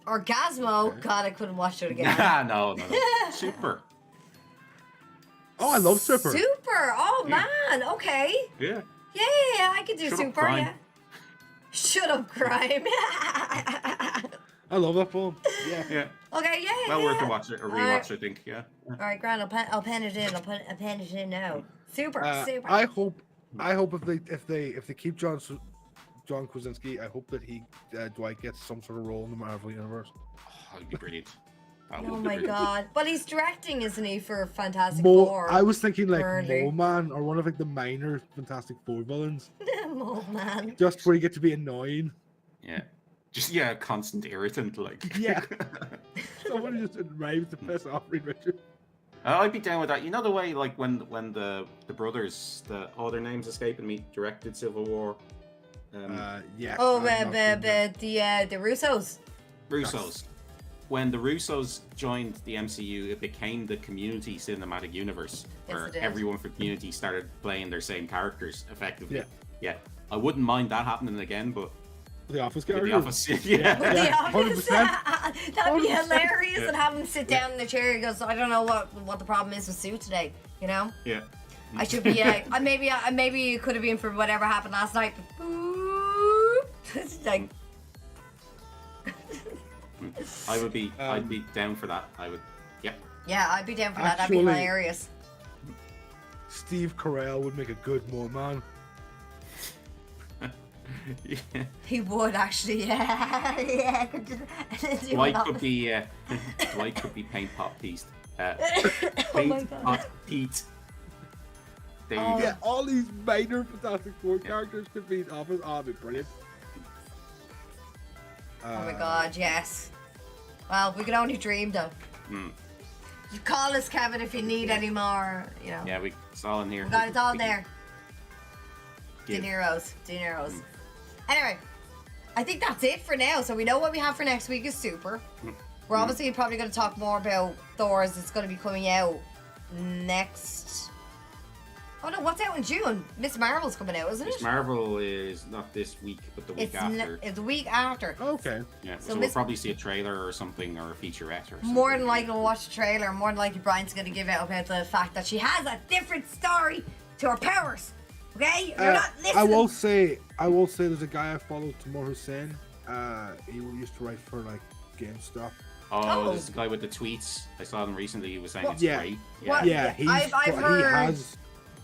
Orgasmo. Okay. God, I couldn't watch it again. no. Super. Oh, I love Super. Super. Oh, man. Okay. Yeah. Yeah, I could do Shut up, Super, crime. yeah. Shut up, crime. I love that film. Yeah. Yeah. Okay, yeah. Well yeah. worth a watch it, a Alright. rewatch, I think. Yeah. All right, Grant, I'll pen it in. I'll pen it in now. Super, super. I hope if they keep John Krasinski, I hope that Dwight gets some sort of role in the Marvel universe. Oh, that'd be brilliant. That Oh would be my brilliant. god. Well, he's directing, isn't he, for Fantastic Mole, Four? I was thinking like currently. Mole Man or one of like the minor Fantastic Four villains, Mole Man. just where you get to be annoying. Yeah. Just constant irritant, like. Yeah. Someone who just arrives to piss off Reed Richards. I'd be down with that. You know the way, like when the brothers, their names escaping me, directed Civil War. Yeah. Oh, I'm not sure. the Russos. Russos. When the Russos joined the MCU, it became the Community Cinematic Universe, Yes, where it did. everyone from Community started playing their same characters effectively. Yeah. Yeah. I wouldn't mind that happening again, but The Office with character. The Office, yeah. With Yeah, the office. 100%. That'd be 100%. hilarious, Yeah. and have him sit down in the chair. He goes, I don't know what the problem is with Sue today. You know, Yeah. I should be. Maybe it could have been for whatever happened last night. But boop. It's like, I'd be down for that. I would. Yeah. yeah, I'd be down for that. That'd be Actually- hilarious. Steve Carell would make a good Mole Man. Yeah. He would actually, yeah. Dwight could be Dwight could be Paint Pot Pete. Oh my Paint God. Pot Pete. There you go. Yeah, all these minor Fantastic Four characters could be office. Oh, it'd be brilliant. Oh my God, yes. Well, we can only dream though. Mm. You call us, Kevin, if you need any more, you know. Yeah, it's all in here. We got it all there. Give. Dineros. Anyway, I think that's it for now. So we know what we have for next week is super. We're obviously probably going to talk more about Thor's. It's going to be coming out next. Oh no, what's out in June? Miss Marvel's coming out, isn't it? Miss Marvel is not this week, but the week after. It's the week after. Okay. Yeah, So so we'll probably see a trailer or something, or a featurette or something. More than likely we'll watch the trailer. More than likely Brian's going to give out about the fact that she has a different story to her powers. Okay? You're not listening. I will say there's a guy I follow, Timur Hussein. He used to write for like GameStop. Oh, this guy with the tweets. I saw him recently. He was saying it's yeah. great. What? Yeah, I've heard.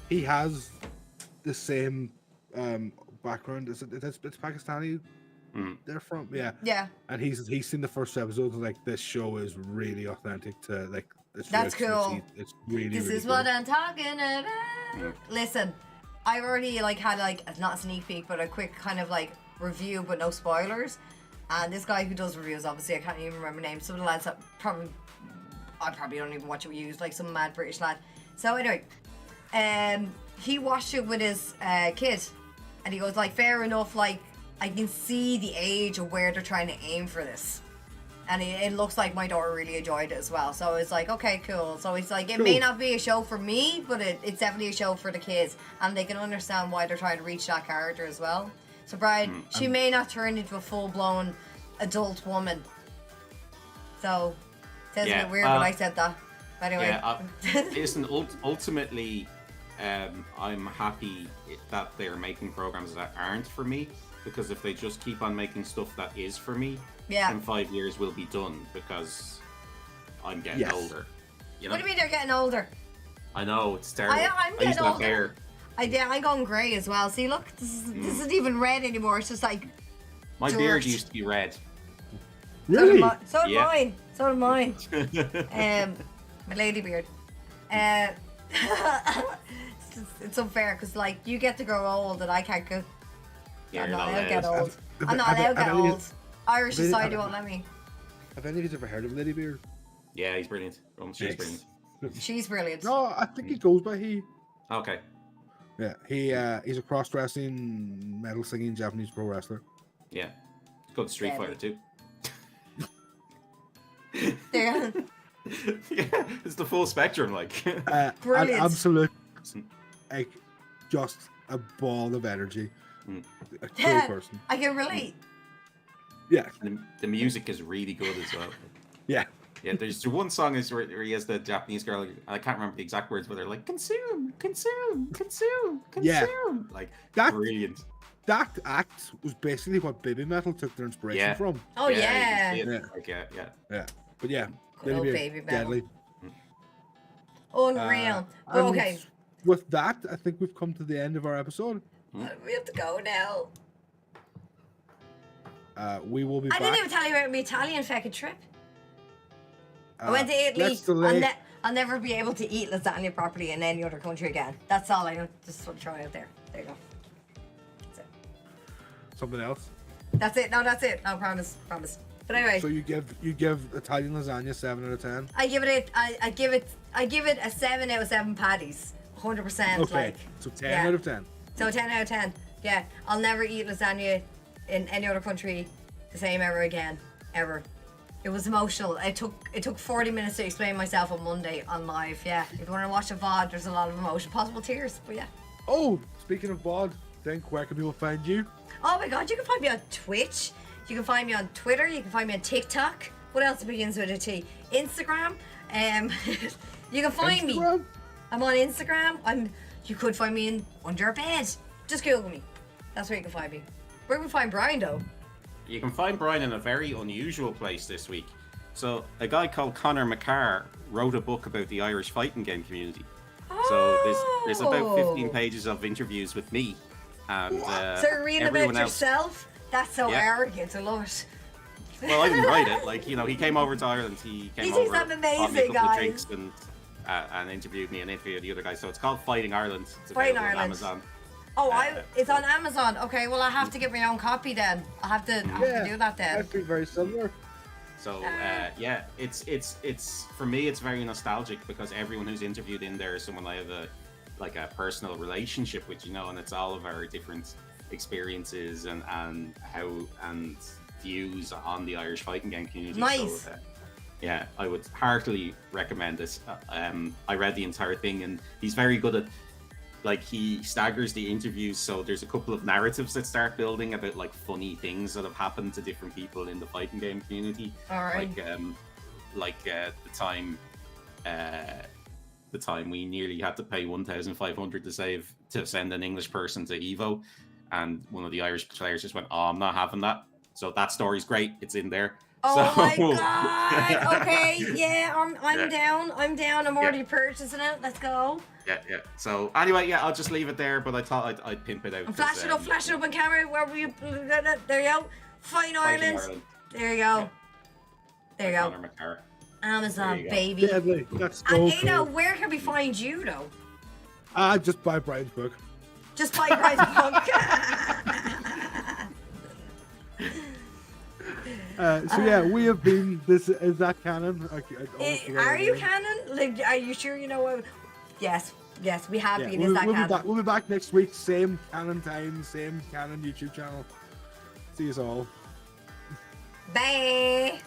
He has the same background. It's Pakistani. They're from Yeah. And he's seen the first episode. And, like, this show is really authentic to like. It's That's real, cool. It's really. This really is good. what I'm talking about. Listen, I've already like had like not a sneak peek, but a quick kind of like review, but no spoilers. And this guy who does reviews, obviously, I can't even remember names. Some of the lads that I probably don't even watch it. We use like some mad British lad. So anyway, he watched it with his kid, and he goes like, fair enough. Like I can see the age of where they're trying to aim for this. And it looks like my daughter really enjoyed it as well. So it's like, okay, cool. So it's like, it may not be a show for me, but it's definitely a show for the kids. And they can understand why they're trying to reach that character as well. So Brian, she may not turn into a full-blown adult woman. So, it sounds a bit weird when I said that. But anyway. Yeah, listen, ultimately, I'm happy that they're making programs that aren't for me. Because if they just keep on making stuff that is for me, in 5 years we'll be done because I'm getting older. You know? What do you mean they're getting older? I know, it's terrible. I'm getting older. Hair. I'm going grey as well. See, look, this isn't even red anymore. It's just like my dirt. beard used to be red. Really? So did mine. So did mine. My lady beard. It's unfair because like you get to grow old and I can't go. Yeah, I'm you're not not allowed to get allowed. old. I'm not allowed to get old. Irish society won't let me. Have any of you ever heard of Lady Beard? Yeah, he's brilliant. She's brilliant. She's brilliant. No, I think he goes by he. Okay. Yeah, he's a cross-dressing, metal-singing Japanese pro wrestler. Yeah. Good Street Fighter too. Yeah. Yeah, it's the full spectrum, like. Brilliant. An absolute, like, just a ball of energy. A cool person. I can relate. Yeah. The music is really good as well. Yeah. Yeah, there's one song is where he has the Japanese girl. I can't remember the exact words, but they're like consume, consume, consume, consume. Yeah. Like That- brilliant. That act was basically what Baby Metal took their inspiration from. Oh you yeah. can see it. Yeah. Like, yeah. Yeah. But yeah, Good old Beard, Baby Metal. deadly. Unreal. But And okay. With that, I think we've come to the end of our episode. We have to go now. We will be I back. didn't even tell you about my Italian fucking trip. I went to Italy. Let's delay. I'll never be able to eat lasagna properly in any other country again. That's all I just want to throw out there. There you go. That's it. Something else. That's it. No, that's it. No, promise. But anyway, So you give Italian lasagna 7 out of 10. I give it a 7 out of 7 patties. 100%. Okay. Like, So 10 yeah. out of 10. So 10 out of 10. Yeah, I'll never eat lasagna in any other country the same ever again. Ever. It was emotional. It took 40 minutes to explain myself on Monday on live. Yeah. If you want to watch a VOD, there's a lot of emotion. Possible tears. But yeah. Oh, speaking of bod, then where can people find you? Oh my god, you can find me on Twitch. You can find me on Twitter. You can find me on TikTok. What else begins with a T? Instagram. You can find me. Instagram? I'm on Instagram. You could find me under a bed. Just Google me. That's where you can find me. Where can we find Brian though? You can find Brian in a very unusual place this week. So, a guy called Connor McCarr wrote a book about the Irish fighting game community. So there's about 15 pages of interviews with me And So you're reading about everyone else, yourself? That's so Yeah. arrogant. I love it. well, I didn't write it. Like, he came over to Ireland. He came thinks over, I'm bought me a amazing, couple of guys. drinks, and interviewed me and interviewed the other guy. So it's called Fighting Ireland. It's Fighting available on Ireland. Amazon. Oh, it's on Amazon. Okay, well I have to get my own copy then. I have to do that then. That'd be very similar. So yeah, it's for me it's very nostalgic because everyone who's interviewed in there is someone I have a personal relationship with, and it's all of our different experiences and how and views on the Irish fighting game community. Nice. So, yeah, I would heartily recommend this. I read the entire thing, and he's very good at, he staggers the interviews. So there's a couple of narratives that start building about funny things that have happened to different people in the fighting game community. All right. The time we nearly had to pay 1,500 to send an English person to Evo, and one of the Irish players just went, "Oh, I'm not having that." So that story's great. It's in there. Oh so, my god! Okay, yeah, I'm Yeah. down. I'm down. I'm already purchasing it. Let's go. Yeah. So anyway, I'll just leave it there. But I thought I'd pimp it out. Flash it up on camera. Where were you? There you go. Fighting Ireland. There you go. Yeah. There you go. Conor McCarr. Amazon, There you go. baby. Deadly. That's And so Ada, cool. where can we find you though? Just buy Brian's book. Just buy Price Punk. So yeah, we have been. This is that Canon. Are you Canon? Are you sure you know what? Yes, we have been. Is that Canon? We'll be back next week. Same Canon time, same Canon YouTube channel. See you all. Bye.